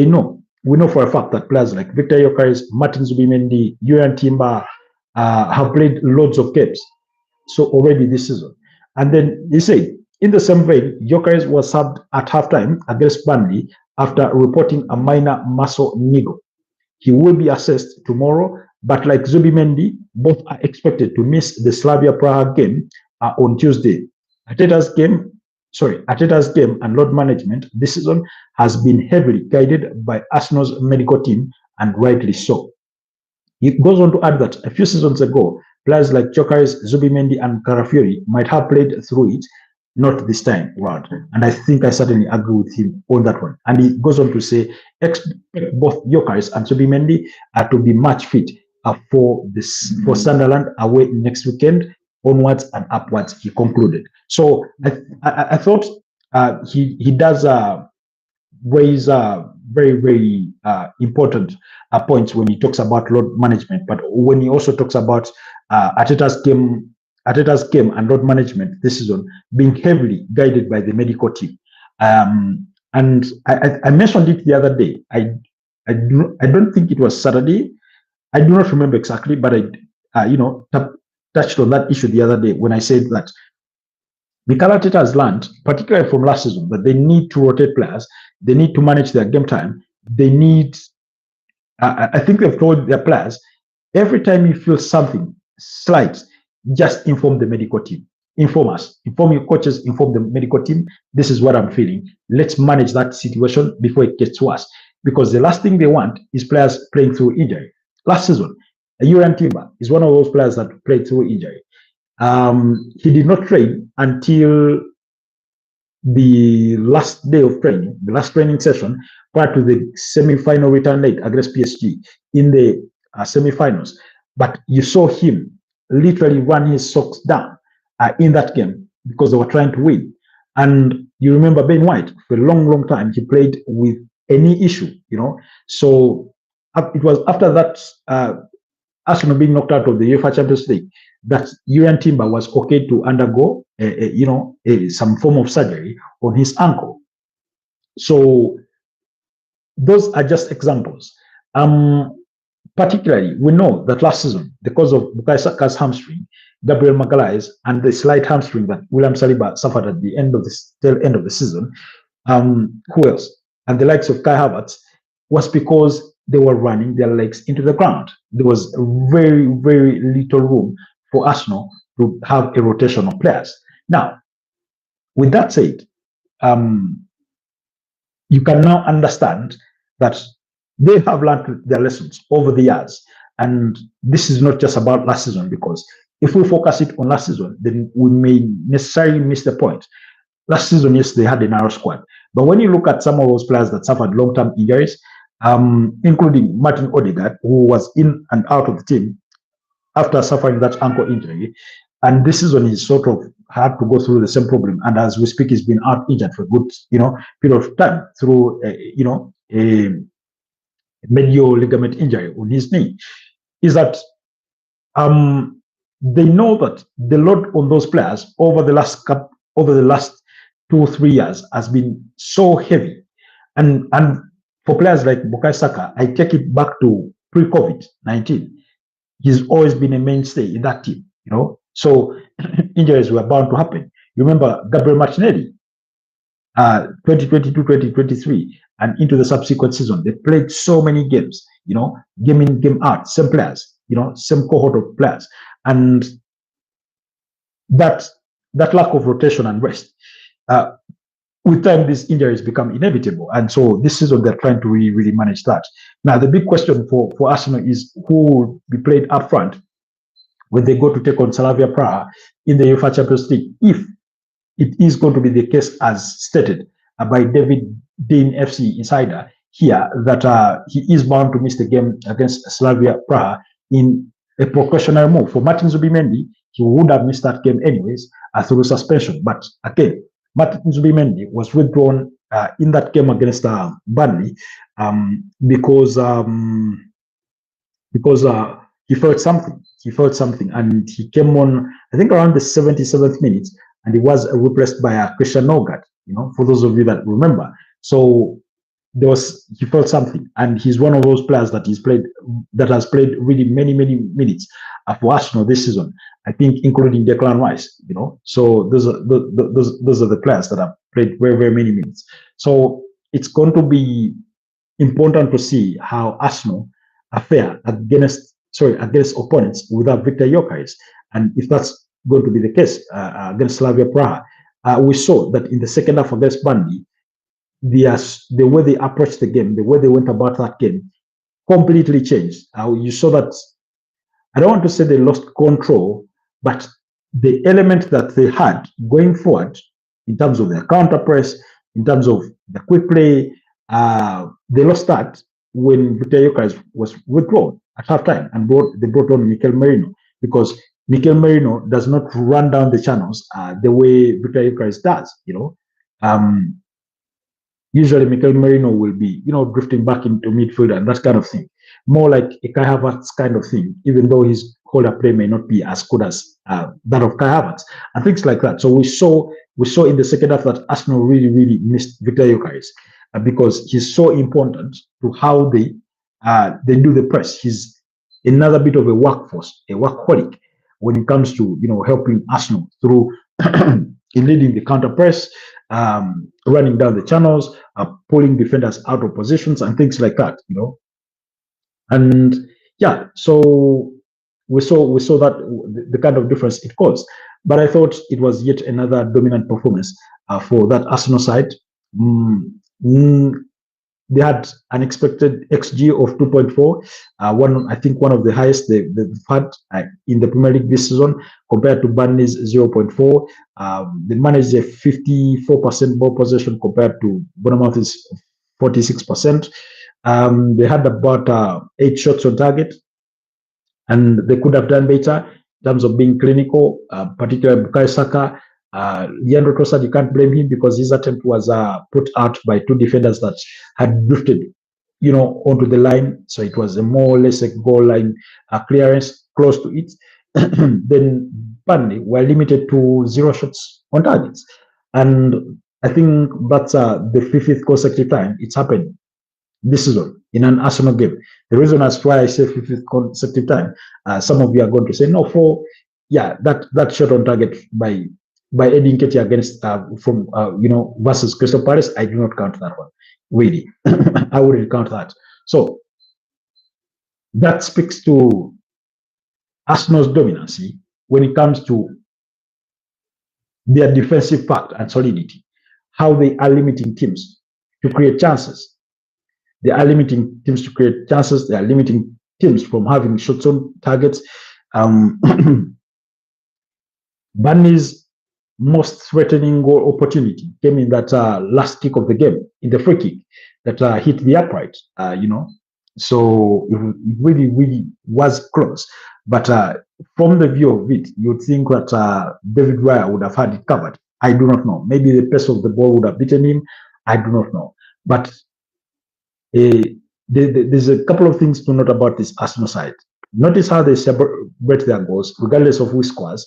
we know for a fact that players like Victor Gyökeres, Martin Zubimendi, Julian Timber have played loads of games. So already this season. And then he said, in the same vein, Gyökeres was subbed at halftime against Burnley after reporting a minor muscle niggle. He will be assessed tomorrow, but like Zubimendi, both are expected to miss the Slavia Praha game on Tuesday. Arteta's game and load management this season has been heavily guided by Arsenal's medical team, and rightly so. He goes on to add that a few seasons ago, players like Gyökeres, Zubimendi, and Carafiori might have played through it, not this time round. And I think I certainly agree with him on that one. And he goes on to say, expect both Gyökeres and Zubimendi to be match fit for Sunderland away next weekend, onwards and upwards, he concluded. So I thought he does raise very, very important points when he talks about load management, but when he also talks about Arteta's game and load management this season being heavily guided by the medical team. And I mentioned it the other day. I don't think it was Saturday. I do not remember exactly, but I touched on that issue the other day when I said that Mikel Arteta has learned, particularly from last season, that they need to rotate players. They need to manage their game time. They need, I think they've told their players, every time you feel something slight, just inform the medical team. Inform us. Inform your coaches. Inform the medical team. This is what I'm feeling. Let's manage that situation before it gets worse. Because the last thing they want is players playing through injury. Last season, Julian Timber is one of those players that played through injury. He did not train until the last day of training, the last training session prior to the semi-final return leg against PSG in the semi-finals. But you saw him literally run his socks down in that game because they were trying to win. And you remember Ben White, for a long, long time, he played with any issue, So it was after that, Arsenal being knocked out of the UEFA Champions League, that Julian Timber was okay to undergo, some form of surgery on his ankle. So those are just examples. particularly, we know that last season, because of Bukayo Saka's hamstring, Gabriel Magalhaes, and the slight hamstring that William Saliba suffered at the end of the tail end of the season, who else? And the likes of Kai Havertz, was because they were running their legs into the ground. There was very, very little room for Arsenal to have a rotation of players. Now, with that said, um, you can now understand that they have learned their lessons over the years. And this is not just about last season, because if we focus it on last season, then we may necessarily miss the point. Last season, yes, they had a narrow squad. But when you look at some of those players that suffered long-term injuries, including Martin Odegaard, who was in and out of the team after suffering that ankle injury, and this season he's sort of had to go through the same problem. And as we speak, he's been out injured for a good, period of time through, a medial ligament injury on his knee. Is that they know that the load on those players over the last 2 or 3 years has been so heavy, and for players like Bukayo Saka, I take it back to pre-COVID-19. He's always been a mainstay in that team, So injuries were bound to happen. You remember Gabriel Martinelli, 2022-2023, and into the subsequent season, they played so many games, game in, game out, same players, same cohort of players, and that lack of rotation and rest. With time, these injuries become inevitable, and so this season they're trying to really, really manage that. Now, the big question for Arsenal is who will be played up front when they go to take on Slavia Praha in the UEFA Champions League, if it is going to be the case as stated by David Dean, FC insider here, that he is bound to miss the game against Slavia Praha in a precautionary move. For Martin Zubimendi, he would have missed that game anyways through suspension. But again, Martin Zubimendi was withdrawn in that game against Burnley because he felt something. He felt something, and he came on, I think, around the 77th minute, and he was replaced by Christian Norgard. For those of you that remember. So he felt something, and he's one of those players that has played really many, many minutes for Arsenal this season. I think, including Declan Rice. So those are the players that have played very, very many minutes. So it's going to be important to see how Arsenal fare against opponents without Victor Gyökeres, and if that's going to be the case against Slavia Praha. We saw that in the second half against Burnley, the way they approached the game, the way they went about that game, completely changed. You saw that, I don't want to say they lost control, but the element that they had going forward in terms of their counter press, in terms of the quick play, they lost that when Victor Gyökeres was withdrawn at halftime, and they brought on Mikel Merino, because Mikel Merino does not run down the channels the way Victor Gyökeres does. Usually Mikel Merino will be, drifting back into midfield and that kind of thing. More like a Kai Havertz kind of thing, even though his holder play may not be as good as that of Kai Havertz and things like that. So we saw in the second half that Arsenal really, really missed Victor Gyökeres because he's so important to how they do the press. He's another bit of a workforce, a workaholic when it comes to helping Arsenal through in leading the counter press, running down the channels, pulling defenders out of positions and things like that. And yeah, so we saw that the kind of difference it caused. But I thought it was yet another dominant performance for that Arsenal side. They had an expected XG of 2.4, I think one of the highest they've had in the Premier League this season, compared to Burnley's 0.4. They managed a 54% ball possession compared to Bournemouth's 46%. They had about 8 shots on target, and they could have done better in terms of being clinical, particularly Bukayo Saka. Leandro Trossard, you can't blame him because his attempt was put out by 2 defenders that had drifted, onto the line. So it was a more or less a goal line clearance close to it. Then Burnley were limited to 0 shots on targets. And I think that's the 5th consecutive time it's happened this season in an Arsenal game. The reason that's why I say 50th consecutive time, some of you are going to say, no, for, yeah, that shot on target by Eddie Nketiah against, versus Crystal Palace, I do not count that one. Really. I wouldn't count that. So that speaks to Arsenal's dominancy when it comes to their defensive pact and solidity, how they are limiting teams to create chances. They are limiting teams to create chances. They are limiting teams from having shots on targets. Burnley's most threatening goal opportunity came in that last kick of the game, in the free kick that hit the upright, So it really, really was close. But from the view of it, you'd think that David Raya would have had it covered. I do not know. Maybe the pace of the ball would have beaten him. I do not know. But there's a couple of things to note about this Arsenal side. Notice how they celebrate their goals, regardless of who scores.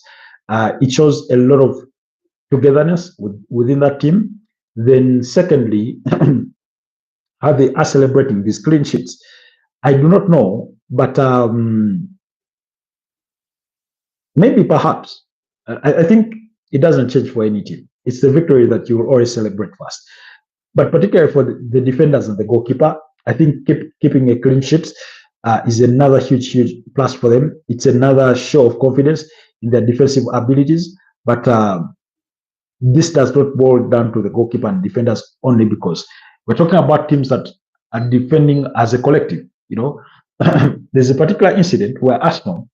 It shows a lot of togetherness within that team. Then secondly, how they are celebrating these clean sheets. I do not know, but maybe perhaps, I think it doesn't change for any team. It's the victory that you will always celebrate first. But particularly for the defenders and the goalkeeper, I think keeping a clean sheet is another huge plus for them. It's another show of confidence in their defensive abilities. But this does not boil down to the goalkeeper and defenders only, because we're talking about teams that are defending as a collective. There's a particular incident where Arsenal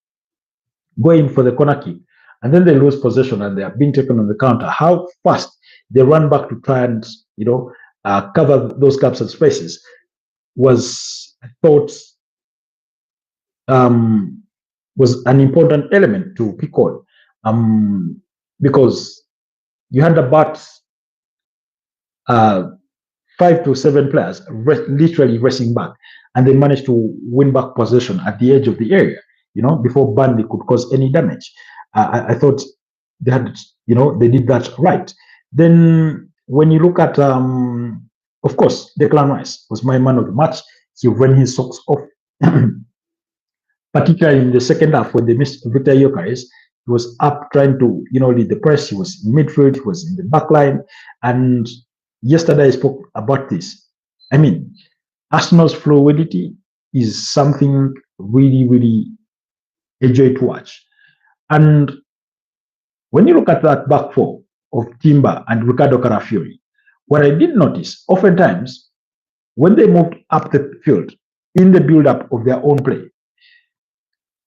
go in for the corner kick and then they lose possession and they are being taken on the counter. How fast they run back to try and cover those gaps and spaces was, I thought, was an important element to pick on, because you had about 5 to 7 players literally racing back, and they managed to win back possession at the edge of the area, before Burnley could cause any damage. I thought they had, they did that right. Then when you look at, of course, Declan Rice was my man of the match. He ran his socks off, particularly in the second half when they missed Victor Gyökeres. He was up trying to, lead the press. He was in midfield. He was in the back line. And yesterday I spoke about this. I mean, Arsenal's fluidity is something really, really a joy to watch. And when you look at that back four of Timber and Ricardo Carafiori, what I did notice, oftentimes, when they moved up the field in the build-up of their own play,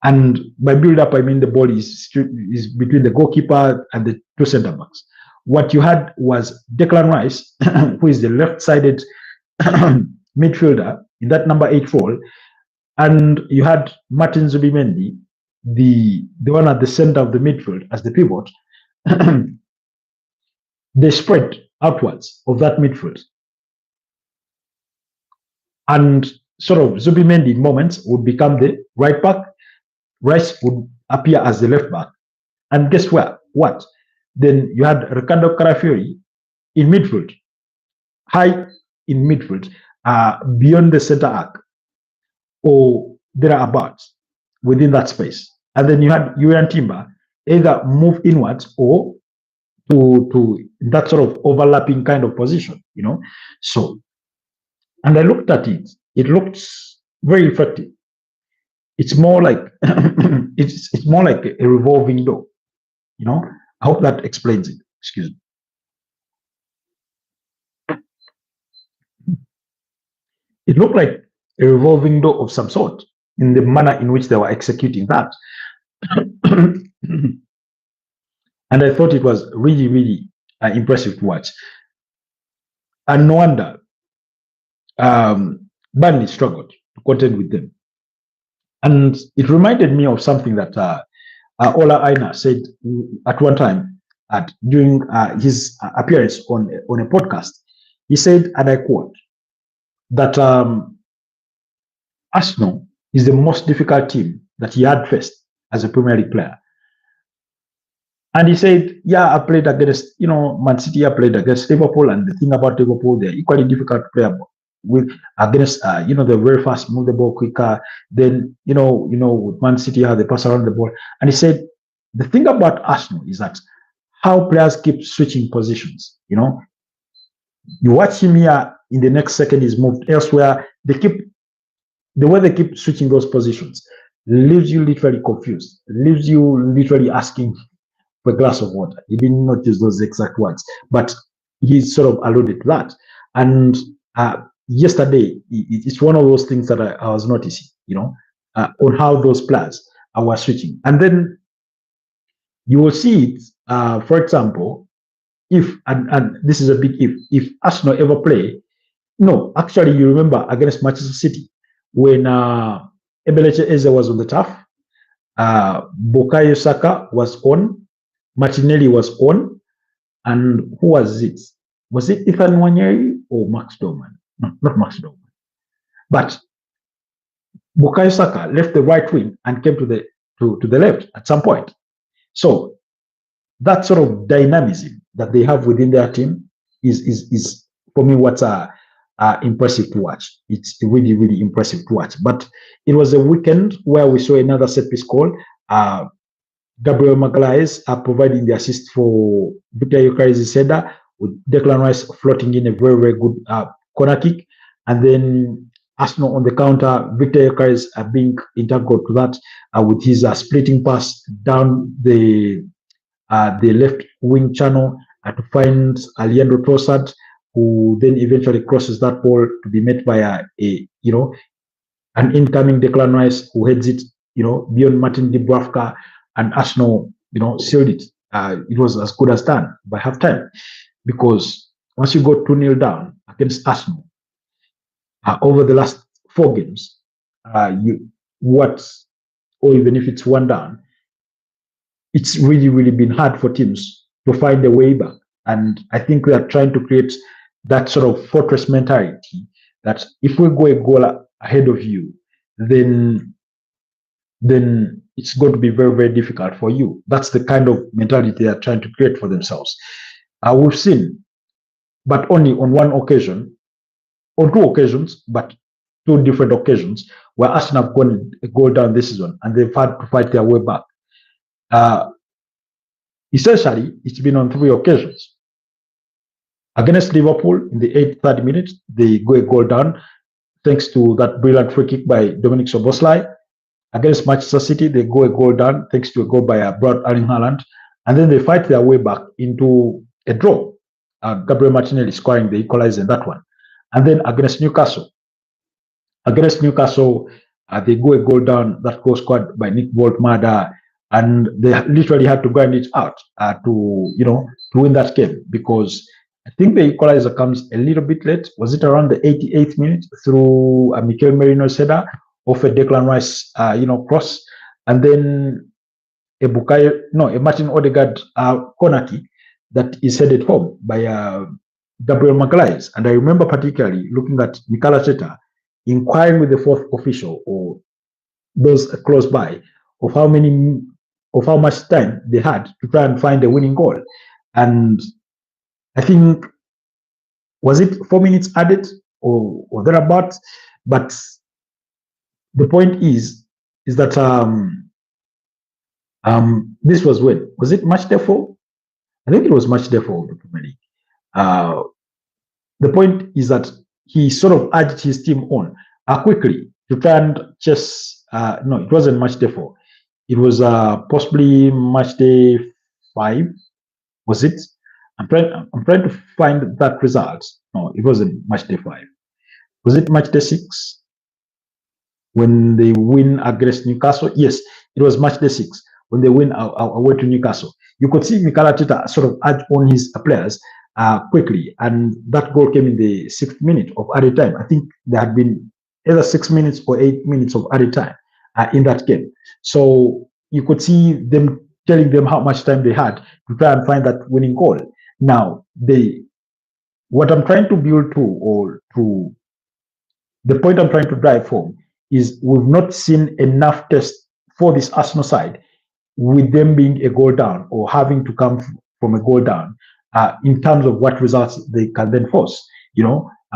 and by build-up, I mean the ball is between the goalkeeper and the two centre-backs. What you had was Declan Rice, who is the left-sided midfielder in that number 8 role, and you had Martin Zubimendi, the one at the center of the midfield as the pivot. They spread outwards of that midfield. And sort of Zubimendi in moments would become the right back. Rice would appear as the left back. And guess what? Then you had Ricardo Carafiori in midfield, high in midfield, beyond the center arc, or thereabouts within that space. And then you had Julian Timber either move inwards or to that sort of overlapping kind of position, So, and I looked at it. It looks very effective. It's more like it's more like a revolving door, I hope that explains it. Excuse me. It looked like a revolving door of some sort in the manner in which they were executing that. And I thought it was really, really impressive to watch. And no wonder Burnley struggled to contend with them. And it reminded me of something that Ola Aina said at one time during his appearance on a podcast. He said, and I quote, that Arsenal is the most difficult team that he had faced as a Premier League player. And he said, yeah, I played against, Man City, I played against Liverpool, and the thing about Liverpool, they're equally difficult to play with against the very fast, move the ball quicker. Then with Man City how they pass around the ball. And he said the thing about Arsenal is that how players keep switching positions. You watch him here, in the next second he's moved elsewhere. The way they keep switching those positions leaves you literally confused, leaves you literally asking for a glass of water. He didn't notice those exact words, but he sort of alluded to that. And yesterday, it's one of those things that I was noticing, on how those players were switching. And then you will see it, for example, if, and this is a big if Arsenal ever play, no, actually, you remember against Manchester City, when Eberechi Eze was on the turf, Bukayo Saka was on, Martinelli was on, and who was it? Was it Ethan Wanyeri or Max Dorman? No, not Max Dorman. But Bukayo Saka left the right wing and came to the left at some point. So that sort of dynamism that they have within their team is for me what's impressive to watch. It's really, really impressive to watch. But it was a weekend where we saw another set piece goal. Gabriel Magalhaes providing the assist for Victor Gyökeres's header, with Declan Rice floating in a very, very good corner kick. And then Arsenal on the counter, Victor Gyökeres being integral to that with his splitting pass down the left wing channel to find Leandro Trossard, who then eventually crosses that ball to be met by an incoming Declan Rice, who heads it beyond Martin Dubravka, and Arsenal sealed it. It was as good as done by halftime, because once you go 2-0 down against Arsenal over the last 4 games, or even if it's 1 down, it's really, really been hard for teams to find a way back. And I think we are trying to create that sort of fortress mentality that if we go a goal ahead of you, then it's going to be very, very difficult for you. That's the kind of mentality they are trying to create for themselves. We've seen, but only on 1 occasion, on 2 occasions, but 2 different occasions, where Arsenal have gone a goal down this season and they've had to fight their way back. Essentially, it's been on 3 occasions. Against Liverpool in the 30 minutes, they go a goal down thanks to that brilliant free kick by Dominic Szoboszlai. Against Manchester City, they go a goal down thanks to a goal by Brad Erling Haaland. And then they fight their way back into a draw. Gabriel Martinelli scoring the equalizer in that one. And then against Newcastle, they go a goal down, that goal scored by Nick Boltmada, and they literally had to grind it out to win that game, because I think the equalizer comes a little bit late. Was it around the 88th minute through Mikel Merino's header off a Declan Rice cross, and then a Martin Odegaard corner kick that is headed home by Gabriel Magalhaes. And I remember particularly looking at Mikel Arteta inquiring with the 4th official or those close by of how much time they had to try and find a winning goal. And I think, was it 4 minutes added or thereabouts? But the point is that this was when? Was it match day 4? I think it was match day 4 of the Premier League. The point is that he sort of urged his team on quickly to try and chase. No, it wasn't match day 4. It was possibly match day 5. Was it? I'm trying to find that result. No, it wasn't match day 5. Was it match day 6 when they win against Newcastle? Yes, it was match day 6 when they win away to Newcastle. You could see Mikel Arteta sort of urge on his players quickly, and that goal came in the 6th minute of added time. I think there had been either 6 minutes or 8 minutes of added time in that game. So you could see them telling them how much time they had to try and find that winning goal. Now, what I'm trying to build to the point I'm trying to drive home is we've not seen enough tests for this Arsenal side with them being a goal down or having to come from a goal down in terms of what results they can then force.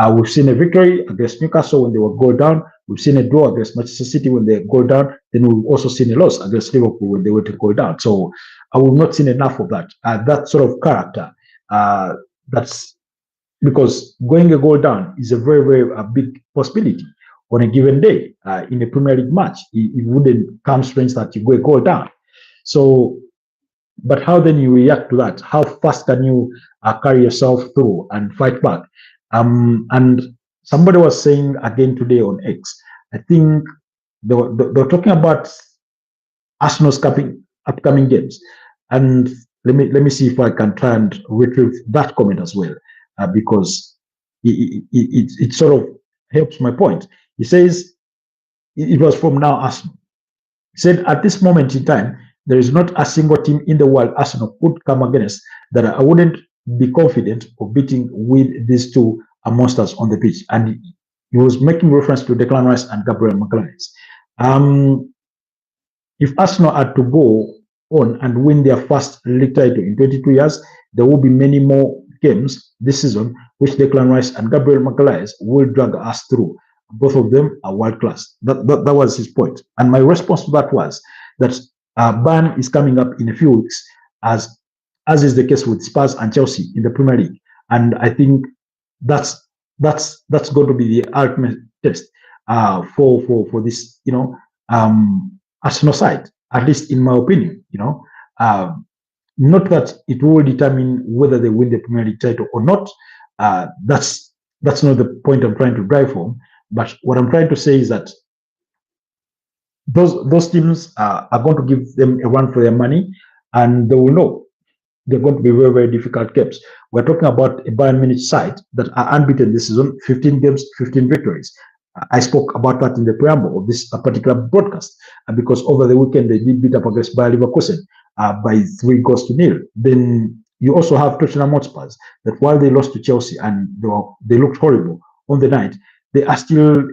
We've seen a victory against Newcastle when they were goal down. We've seen a draw against Manchester City when they go down. Then we've also seen a loss against Liverpool when they were to go down. So we've not seen enough of that. That sort of character. That's because going a goal down is a very, very big possibility on a given day in a Premier League match. It wouldn't come strange that you go a goal down. So, but how then you react to that? How fast can you carry yourself through and fight back? And somebody was saying again today on X, I think they were talking about Arsenal's upcoming games. And let me see if I can try and retrieve that comment as well, because it sort of helps my point. He says it was from now Arsenal. He said at this moment in time, there is not a single team in the world Arsenal could come against that I wouldn't be confident of beating with these two monsters on the pitch. And he was making reference to Declan Rice and Gabriel Magalhaes. If Arsenal are to go on and win their first league title in 22 years, there will be many more games this season which Declan Rice and Gabriel Magalhaes will drag us through. Both of them are world class. That was his point. And my response to that was that Bayern is coming up in a few weeks, as is the case with Spurs and Chelsea in the Premier League. And I think that's going to be the ultimate test for this, Arsenal side, at least in my opinion. Not that it will determine whether they win the Premier League title or not. That's not the point I'm trying to drive home. But what I'm trying to say is that those teams are going to give them a run for their money, and they will know they're going to be very, very difficult games. We're talking about a Bayern Munich side that are unbeaten this season, 15 games, 15 victories. I spoke about that in the preamble of this particular broadcast, because over the weekend they did beat up against Bayer Leverkusen by 3-0. Then you also have Tottenham Hotspur that while they lost to Chelsea and they looked horrible on the night, they are still,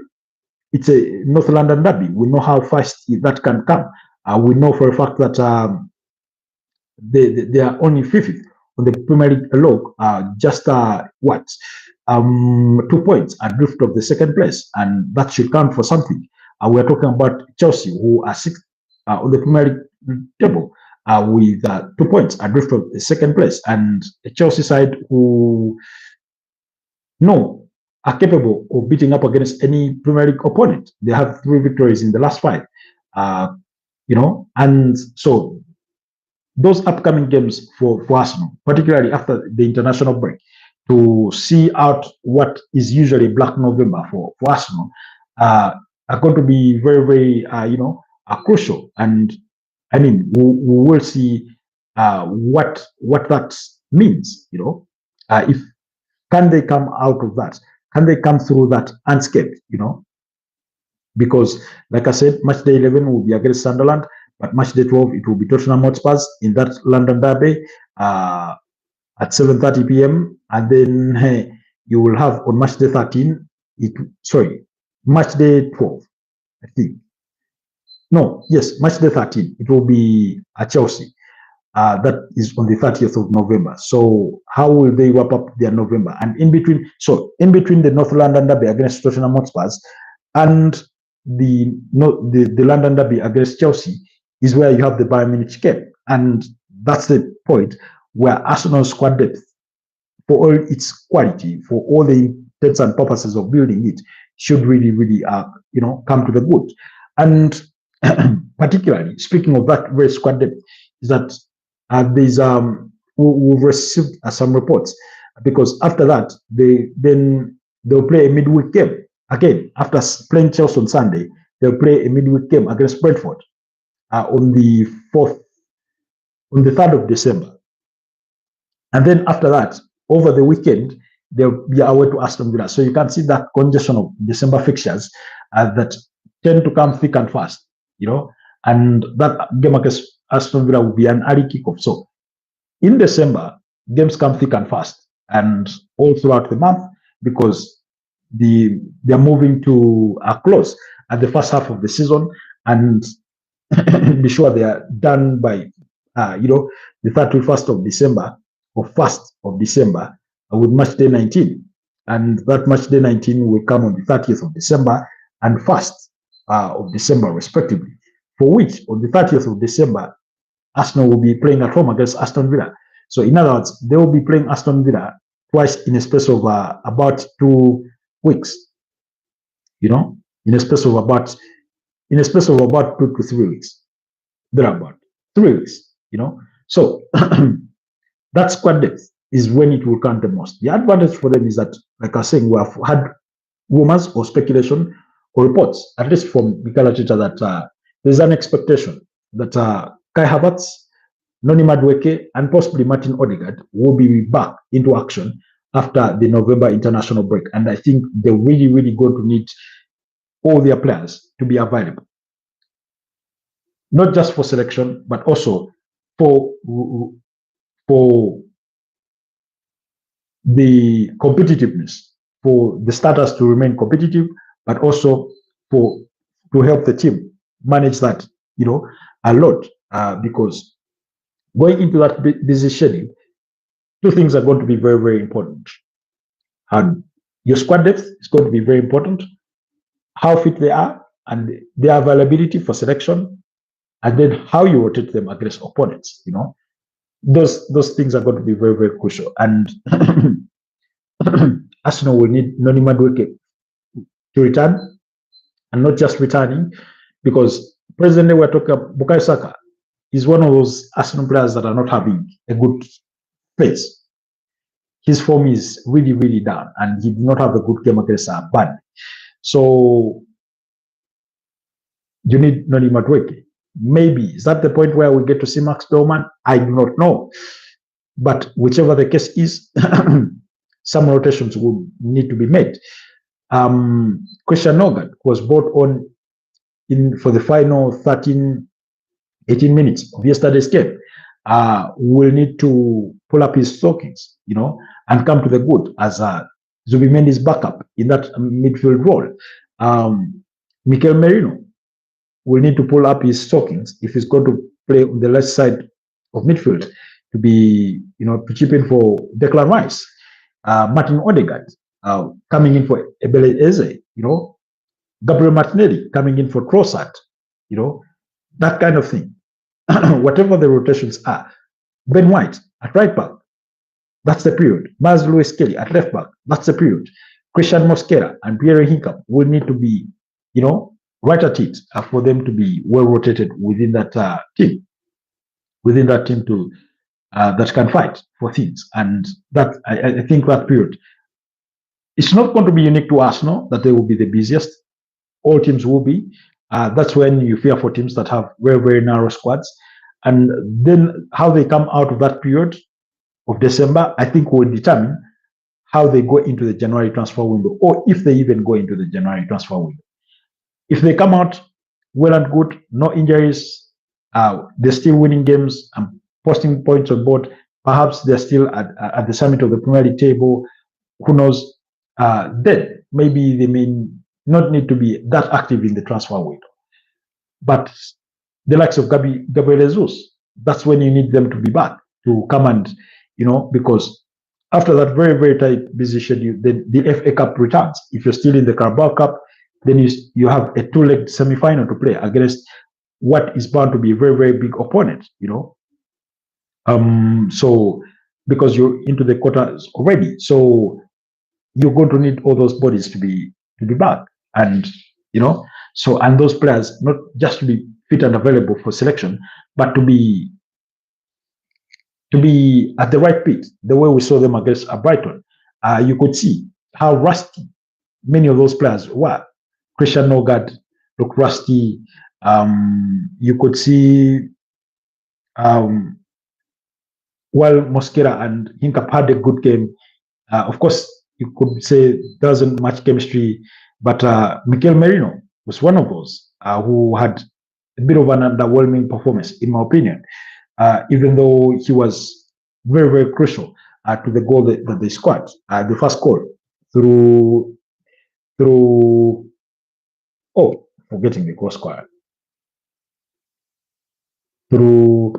it's a North London derby. We know how fast that can come. We know for a fact that they are only fifth on the Premier League log, just 2 points adrift of the second place, and that should count for something. We're talking about Chelsea, who are sixth on the Premier League table, with 2 points adrift of the second place, and a Chelsea side who are capable of beating up against any Premier League opponent. They have 3 victories in the last 5, and so those upcoming games for Arsenal, particularly after the international break, to see out what is usually Black November for Arsenal, are going to be very, very, crucial. And I mean, we will see what that means. If can they come out of that? Can they come through that unscathed? Because, like I said, match day 11 will be against Sunderland, but match day 12 it will be Tottenham Hotspur in that London derby at 7:30 p.m. And then you will have on match day 13, match day 12, I think. No, yes, match day 13, it will be at Chelsea. That is on the 30th of November. So how will they wrap up their November? And in between the North London derby against Tottenham Hotspur and the London derby against Chelsea is where you have the Bayern Munich game. And that's the point where Arsenal's squad depth, for all its quality, for all the intents and purposes of building it, should really, really, come to the good. And particularly, speaking of that very squad depth, is that we've received some reports, because after that they'll play a midweek game again. After playing Chelsea on Sunday, they'll play a midweek game against Brentford on the 3rd of December. And then after that, over the weekend, they'll be away to Aston Villa. So you can see that congestion of December fixtures that tend to come thick and fast, and that game against Aston Villa will be an early kickoff. So in December, games come thick and fast, and all throughout the month, because they're moving to a close at the first half of the season, and be sure they are done by the 31st of December or 1st of December with match day 19. And that match day 19 will come on the 30th of December and 1st of December, respectively, for which on the 30th of December, Arsenal will be playing at home against Aston Villa. So, in other words, they will be playing Aston Villa twice in a space of about 2 weeks. You know, in a space of about 2 to 3 weeks. There are about 3 weeks. You know, so that squad depth is when it will count the most. The advantage for them is that, like I was saying, we have had rumors or speculation or reports, at least from Mikel Arteta, that there's an expectation that Kai Havertz, Noni Madueke, and possibly Martin Odegaard will be back into action after the November international break. And I think they're really, really going to need all their players to be available, not just for selection, but also for the competitiveness, for the starters to remain competitive, but also to help the team manage that, a lot, because going into that busy schedule, two things are going to be very, very important. And your squad depth is going to be very important, how fit they are, and their availability for selection, and then how you rotate them against opponents. Those things are going to be very, very crucial. And Arsenal will need Noni Madueke to return, and not just returning, because presently we're talking about Bukayo Saka is one of those Arsenal players that are not having a good pace. His form is really, really down, and he did not have a good game against Burnley. So you need Noni Madueke. Maybe is that the point where we get to see Max Bellman? I do not know. But whichever the case is, some rotations will need to be made. Christian Nogard was brought on for the final 18 minutes of yesterday's game. Will need to pull up his stockings, and come to the good as Zubimendi's backup in that midfield role. Mikel Merino will need to pull up his stockings if he's going to play on the left side of midfield to be, to chip in for Declan Rice. Martin Odegaard coming in for Ebele Eze, Gabriel Martinelli coming in for Trossard, that kind of thing. Whatever the rotations are. Ben White at right back, that's the period. Maz Lewis Kelly at left back, that's the period. Christian Mosquera and Pierre Hincap will need to be, right at it for them to be well rotated within that team. Within that team to that can fight for things. And that I think that period, it's not going to be unique to Arsenal that they will be the busiest. All teams will be. That's when you fear for teams that have very, very narrow squads. And then how they come out of that period of December, I think will determine how they go into the January transfer window, or if they even go into the January transfer window. If they come out well and good, no injuries, they're still winning games and posting points on board, perhaps they're still at the summit of the Premier League table, who knows, then maybe they may not need to be that active in the transfer window. But the likes of Gabriel Jesus, that's when you need them to be back, to come and, because after that very, very tight busy schedule, the FA Cup returns. If you're still in the Carabao Cup, then you have a 2-leg semi-final to play against what is bound to be a very, very big opponent, So because you're into the quarters already, so you're going to need all those bodies to be back, and so, and those players not just to be fit and available for selection, but to be at the right pitch. The way we saw them against Brighton, you could see how rusty many of those players were. Christian Nogard looked rusty. You could see while Mosquera and Hincap had a good game, of course, you could say there wasn't much chemistry, but Mikel Merino was one of those who had a bit of an underwhelming performance, in my opinion, even though he was very, very crucial to the goal that they scored, the first goal through forgetting the goal scorer, through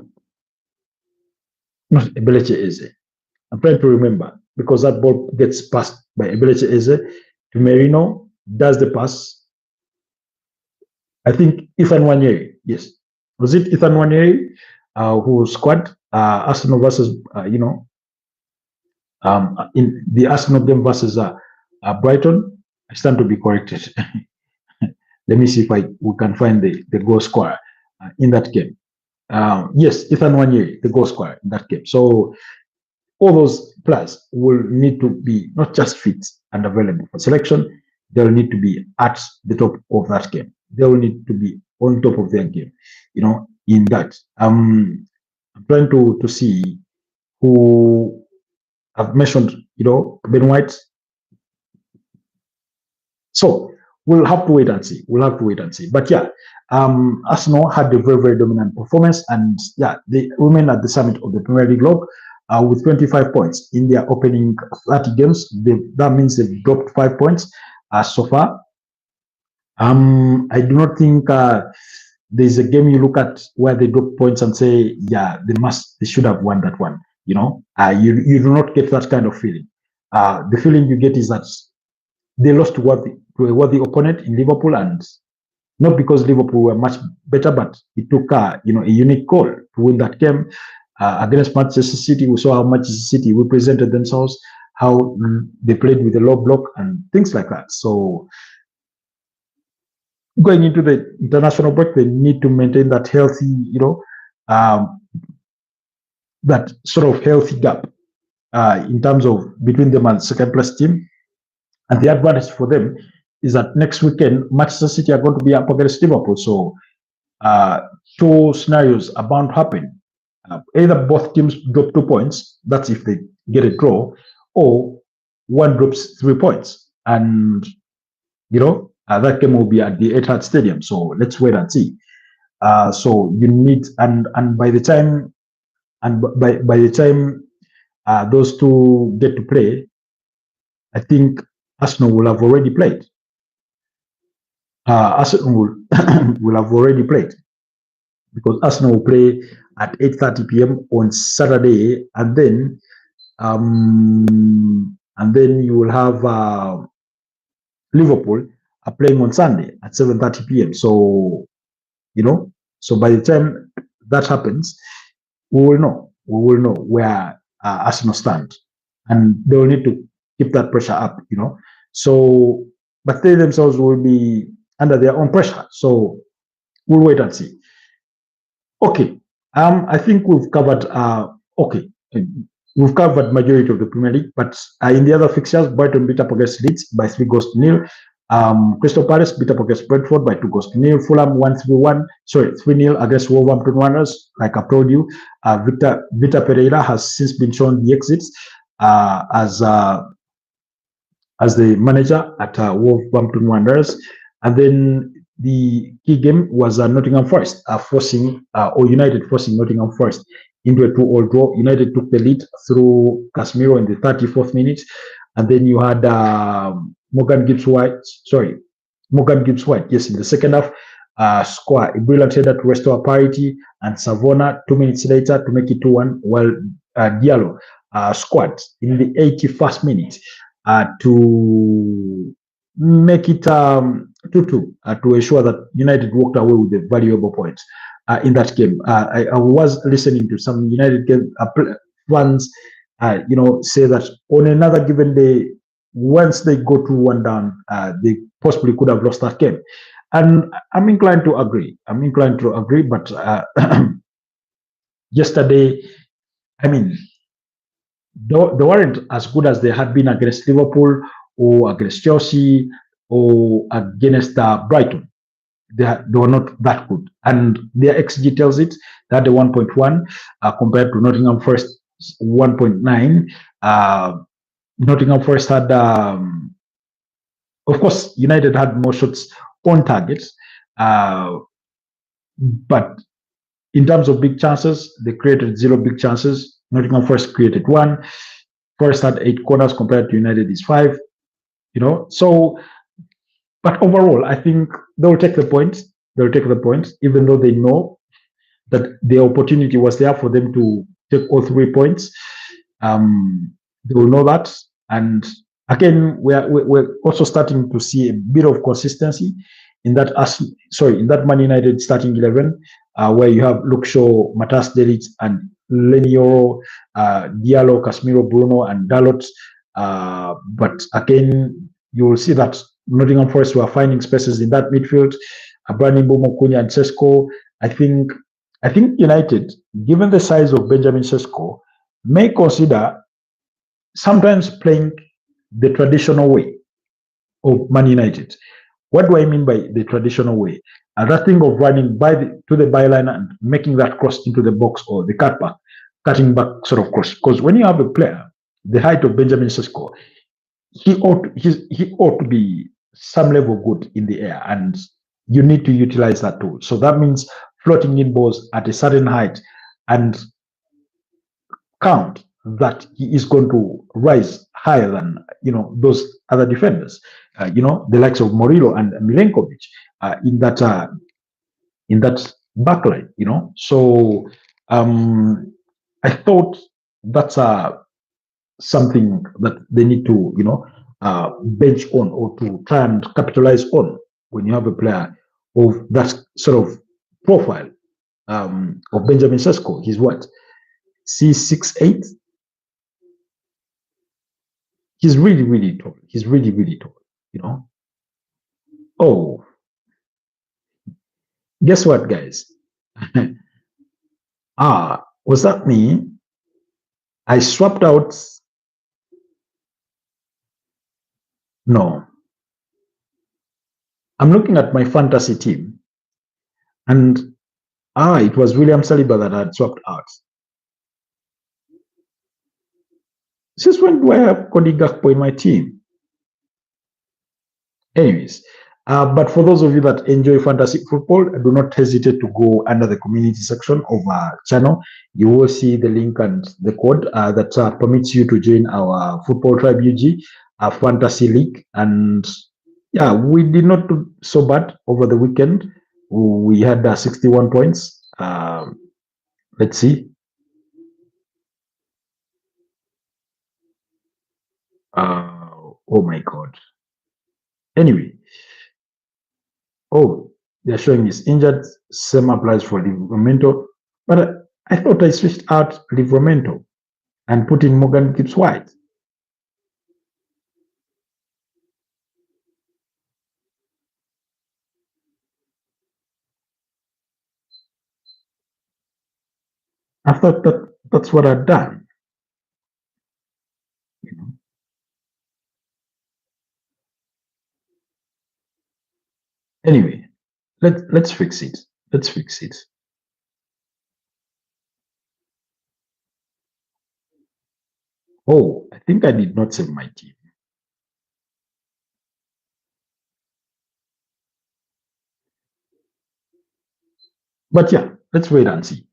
not Ebeleche Eze. I'm trying to remember. because that ball gets passed by Eberechi Eze to Merino, does the pass. I think Ethan Wanyeri, yes. Was it Ethan Wanyeri who scored Arsenal versus, in the Arsenal game versus Brighton? I stand to be corrected. Let me see if we can find the goal scorer in that game. Yes, Ethan Wanyeri, the goal scorer in that game. So all those players will need to be not just fit and available for selection, they'll need to be at the top of that game. They will need to be on top of their game, in that. I'm trying to see who I've mentioned, Ben White. So we'll have to wait and see. But yeah, Arsenal had a very, very dominant performance, and yeah, they remain at the summit of the Premier League log with 25 points in their opening 30 games. That means they've dropped 5 points so far. I do not think there's a game you look at where they drop points and say, yeah, they should have won that one. You do not get that kind of feeling. The feeling you get is that they lost to a worthy opponent in Liverpool, and not because Liverpool were much better, but it took a unique call to win that game against Manchester City. We saw how Manchester City represented themselves, how they played with a low block and things like that. So going into the international break, they need to maintain that healthy, that sort of healthy gap in terms of between them and second place team. And the advantage for them is that next weekend, Manchester City are going to be up against Liverpool. So two scenarios are bound to happen. Either both teams drop 2 points, that's if they get a draw, or one drops 3 points. And, that game will be at the Etihad Stadium. So let's wait and see. So you need, and by the time, those two get to play, I think Arsenal will have already played. Arsenal will have already played, because Arsenal will play at 8:30 p.m. on Saturday, and then you will have Liverpool are playing on Sunday at 7:30 p.m. So so by the time that happens, we will know where Arsenal stand, and they will need to keep that pressure up, So, but they themselves will be under their own pressure. So we'll wait and see. Okay. I think we've covered. We've covered majority of the Premier League, but in the other fixtures, Brighton beat up against Leeds by 3-0. Crystal Palace beat up against Brentford by 2-0. Fulham 3-0 against Wolverhampton Wanderers. Like I told you, Vitor Pereira has since been shown the exits as the manager at Wolverhampton Wanderers. And then the key game was Nottingham Forest United forcing Nottingham Forest into a 2-2 draw. United took the lead through Casemiro in the 34th minute, and then you had Morgan Gibbs-White, yes, in the second half, score a brilliant header to restore parity, and Savona 2 minutes later to make it 2-1, while Diallo scored in the 81st minute to make it 2-2 to ensure that United walked away with the valuable points in that game. I was listening to some United game fans, say that on another given day, once they go 2-1 down, they possibly could have lost that game. And I'm inclined to agree. But yesterday, they weren't as good as they had been against Liverpool or against Chelsea or against Brighton. They were not that good. And their XG tells it that the 1.1 compared to Nottingham Forest 1.9. Nottingham Forest had, of course, United had more shots on target. But in terms of big chances, they created 0 big chances. Nottingham Forest created 1. Forest had 8 corners compared to United is 5. So, but overall, I think they'll take the points. Even though they know that the opportunity was there for them to take all 3 points. They will know that. And again, we're also starting to see a bit of consistency in that in that Man United starting 11, where you have Luke Shaw, Matas Delic, and Lenio, Diallo, Casemiro, Bruno, and Dalot. But again, you will see that Nottingham Forest were finding spaces in that midfield. Brandon Bomo, and Sesko. I think United, given the size of Benjamin Sesko, may consider sometimes playing the traditional way of Man United. What do I mean by the traditional way? That thing of running to the byline and making that cross into the box or the cutback, cutting back sort of cross. Because when you have a player the height of Benjamin Sesko, he ought to be some level good in the air, and you need to utilize that tool. So that means floating in balls at a certain height and count that he is going to rise higher than those other defenders, the likes of Murillo and Milenkovic in that backline. So I thought that's something that they need to bench on or to try and capitalize on when you have a player of that sort of profile of Benjamin Sesko. He's what? C6'8". He's really, really tall. He's really, really tall, Oh, guess what, guys? Was that me? I swapped out. No. I'm looking at my fantasy team, and it was William Saliba that I had swapped out. Since when do I have Cody Gakpo in my team? Anyways, but for those of you that enjoy fantasy football, do not hesitate to go under the community section of our channel. You will see the link and the code that permits you to join our Football Tribe UG, our fantasy league. And yeah, we did not do so bad over the weekend. We had 61 points. Let's see. Oh my God. Anyway, they're showing he's injured. Same applies for Livramento. But I thought I switched out Livramento and put in Morgan Gibbs White. I thought that's what I'd done. Anyway, let's fix it. Let's fix it. I think I did not save my team. But yeah, let's wait and see.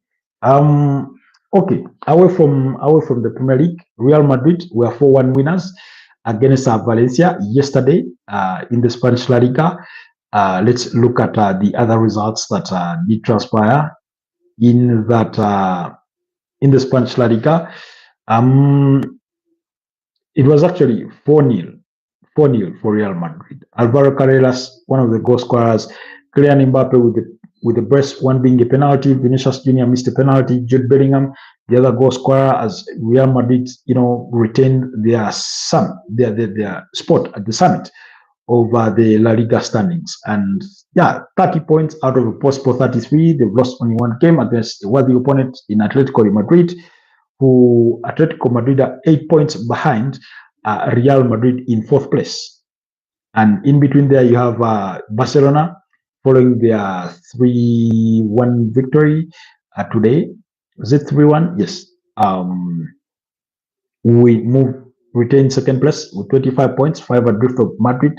Okay, away from the Premier League, Real Madrid were 4-1 winners against Valencia yesterday in the Spanish La Liga. Let's look at the other results that did transpire in that in the Spanish La Liga. It was actually 4-0 for Real Madrid. Alvaro Carreras, one of the goal scorers, Kylian Mbappe with the best one being a penalty. Vinicius Jr. missed a penalty. Jude Bellingham, the other goal scorer, as Real Madrid, retained their spot at the summit of the La Liga standings. And yeah, 30 points out of a possible 33. They've lost only one game against a worthy opponent in Atletico de Madrid, who Atletico Madrid are 8 points behind Real Madrid in 4th place. And in between there, you have Barcelona following their 3-1 victory today. Was it 3-1? Yes. We retain 2nd place with 25 points, 5 adrift of Madrid.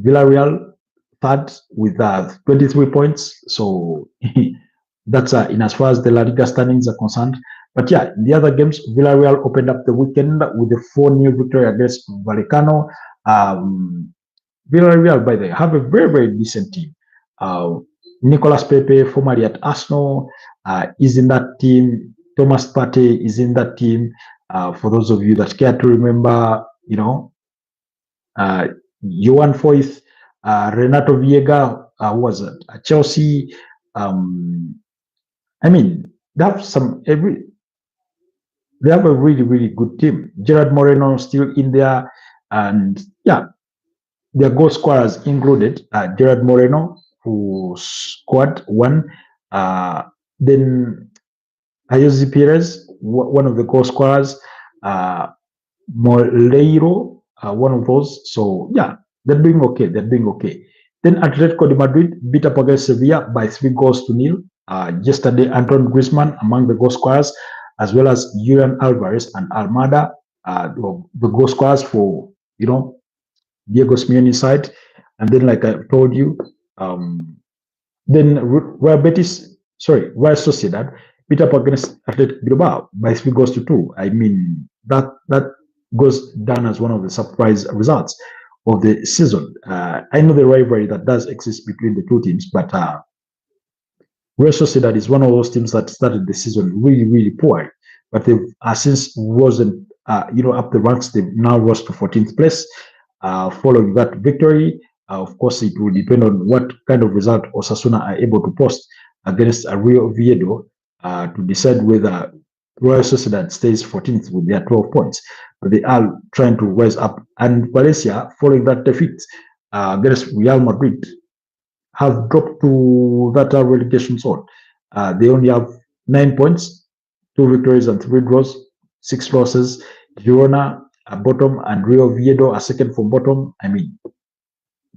Villarreal 3rd with 23 points. So that's in as far as the La Liga standings are concerned. But yeah, in the other games, Villarreal opened up the weekend with a 4-0 victory against Vallecano. Villarreal, by the way, have a very, very decent team. Nicolas Pepe, formerly at Arsenal, is in that team. Thomas Partey is in that team. For those of you that care to remember, uh, Johan Foyth, Renato Viega, who was at Chelsea. Um, I mean, they have they have a really, really good team. Gerard Moreno still in there, and yeah, their goal scorers included Gerard Moreno, who scored one. Uh, then Ayozi Perez, one of the goal scorers. Uh, Moleiro, one of those. So yeah, they're doing okay. They're doing okay. Then Atletico de Madrid beat up against Sevilla by 3 goals to nil. Yesterday, Anton Griezmann among the goal scorers, as well as Julian Alvarez and Almada, the goal scorers for Diego Simeone side. And then, like I told you, then Real Sociedad beat up against Athletic Bilbao by 3 goals to 2. I mean, that goes down as one of the surprise results of the season. I know the rivalry that does exist between the two teams, but Real Sociedad is one of those teams that started the season really, really poor, but they've since risen, up the ranks. They've now rose to 14th place following that victory. Of course, it will depend on what kind of result Osasuna are able to post against Rio Oviedo to decide whether Real Sociedad stays 14th with their 12 points. But they are trying to rise up. And Valencia, following that defeat against Real Madrid, have dropped to that relegation zone. They only have 9 points, 2 victories and 3 draws, 6 losses. Girona are bottom and Rio Oviedo are second from bottom. I mean,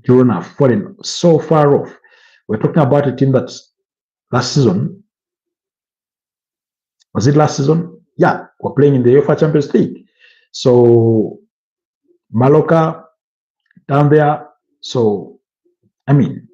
Girona have fallen so far off. We're talking about a team that last season, was it last season? Yeah, we're playing in the UEFA Champions League. So Mallorca down there. So, I mean,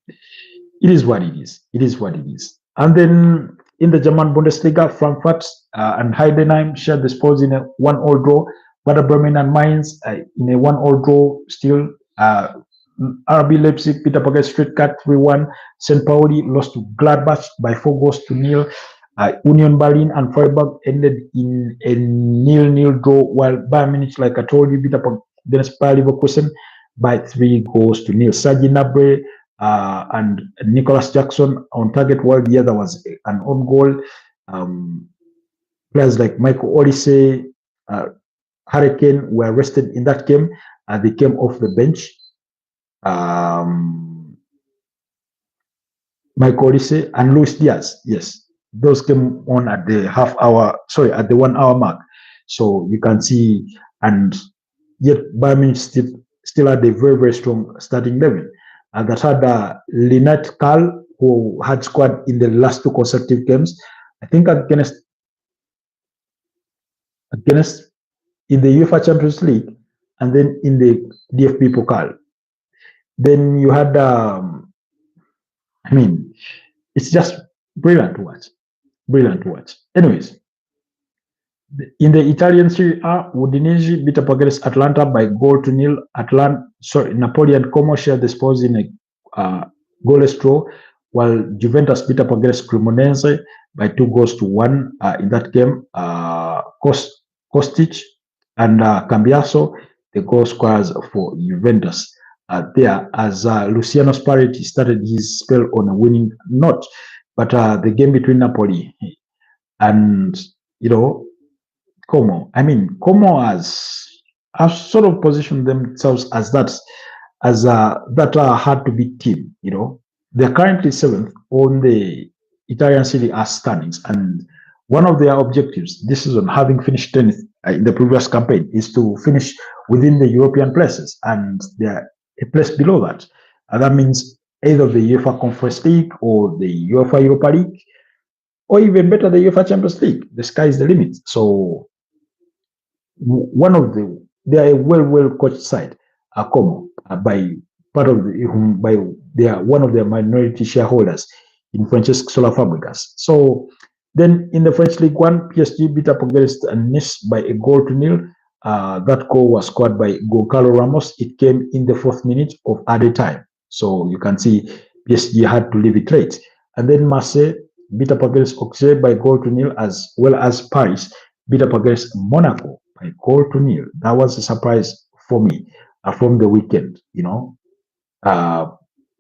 it is what it is. It is what it is. And then in the German Bundesliga, Frankfurt and Heidenheim shared the spoils in a 1-1 draw. Werder Bremen and Mainz in a 1-1 draw still. RB Leipzig beat up against Stuttgart 3-1. St. Pauli lost to Gladbach by 4 goals to 0. Union Berlin and Freiburg ended in a 0-0 draw, while Bayern Munich, like I told you, beat up against Bayer Leverkusen by 3 goals to 0. Serge Gnabry and Nicholas Jackson on target, while the other was an own goal. Players like Michael Olise, Hurricane were rested in that game. They came off the bench. Michael Olise and Luis Diaz, yes, those came on at the at the 1 hour mark. So you can see, and yet Bayern Munich still had a very, very strong starting 11. That had Lynette Karl, who had scored in the last 2 consecutive games. I think against in the UEFA Champions League and then in the DFB Pokal. Then you had, I mean, it's just brilliant to watch. Brilliant to watch. Anyways, in the Italian Serie A, Udinese beat up against Atlanta by 1-0. Napoli and Como shared the spoils in a goalless draw, while Juventus beat up against Cremonese by 2 goals to 1 in that game. Kostic and Cambiaso, the goal scorers for Juventus. There, as Luciano Spalletti started his spell on a winning note, but the game between Napoli and Como, Como has sort of positioned themselves as that hard to beat team. They're currently 7th on the Italian Serie A standings, and one of their objectives this season, having finished 10th in the previous campaign, is to finish within the European places, and they're a place below that. And that means either the UEFA Conference League or the UEFA Europa League, or even better, the UEFA Champions League. The sky is the limit. So they are a well coached side, Como, by one of their minority shareholders in Francesc Sola Fabregas. So then in the French League One, PSG beat up against Nice by 1-0. That goal was scored by Goncalo Ramos. It came in the 4th minute of added time. So you can see PSG had to leave it late. And then Marseille beat up against Auxerre by 1-0, as well as Paris beat up against Monaco by goal to nil. That was a surprise for me from the weekend. Uh,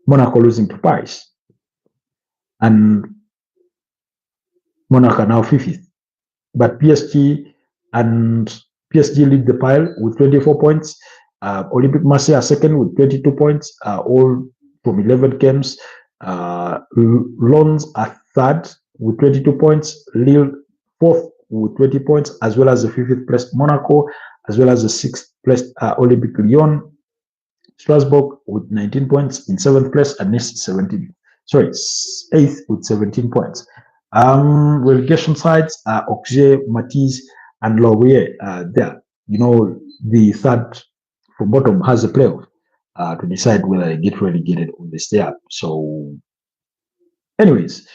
Monaco losing to Paris, and Monaco now fifth. But and PSG lead the pile with 24 points. Olympique Marseille are second with 22 points, all from 11 games. Lens are third with 22 points. Lille fourth with 20 points, as well as the fifth placed Monaco, as well as the sixth placed Olympique Lyon. Strasbourg with 19 points in seventh place, and Nice 17. Sorry, eighth with 17 points. Relegation sides are Auxerre, Matisse, and Laurier there. The third from bottom has a playoff to decide whether they get relegated or they stay up. So, anyways,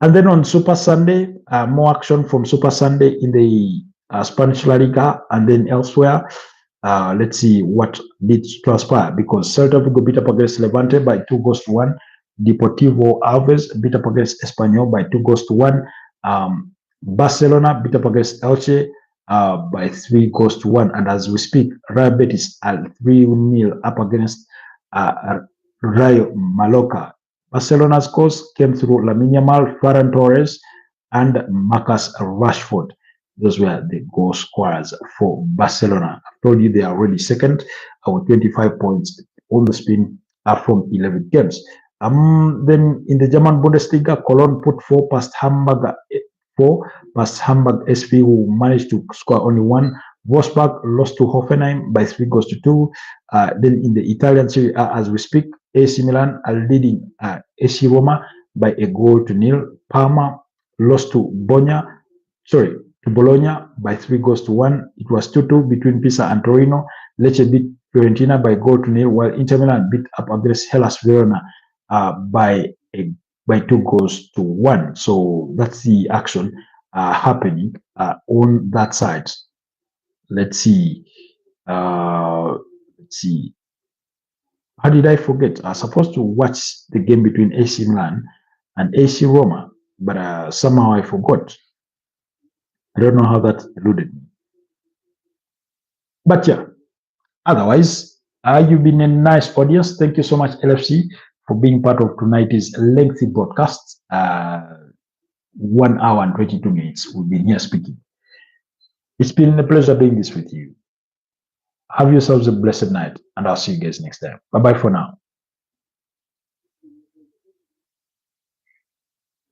and then on Super Sunday, more action from Super Sunday in the Spanish La Liga and then elsewhere. Let's see what did transpire, because Celta Vigo beat up against Levante by 2-1. Deportivo Alves beat up against Espanyol by 2-1. Barcelona beat up against Elche by 3-1. And as we speak, Real Betis are 3-0 up against Rayo Mallorca. Barcelona's goals came through Lamine Yamal, Ferran Torres, and Marcus Rashford. Those were the goal scorers for Barcelona. I told you they are already second with 25 points on the spin from 11 games. Then in the German Bundesliga, Cologne put 4 past Hamburg SV, who managed to score only 1. Wolfsburg lost to Hoffenheim by 3-2. Then in the Italian Serie A, as we speak, AC Milan are leading AC Roma by 1-0. Parma lost to Bologna by 3-1. It was 2-2 between Pisa and Torino. Lecce beat Fiorentina by 0-0, while Inter Milan beat up against Hellas Verona by 2-1. So that's the action happening on that side. Let's see. How did I forget? I was supposed to watch the game between AC Milan and AC Roma, but somehow I forgot. I don't know how that eluded me. But yeah, otherwise, you've been a nice audience. Thank you so much, LFC, for being part of tonight's lengthy broadcast. 1 hour and 22 minutes we've been here speaking. It's been a pleasure doing this with you. Have yourselves a blessed night, and I'll see you guys next time. Bye-bye for now.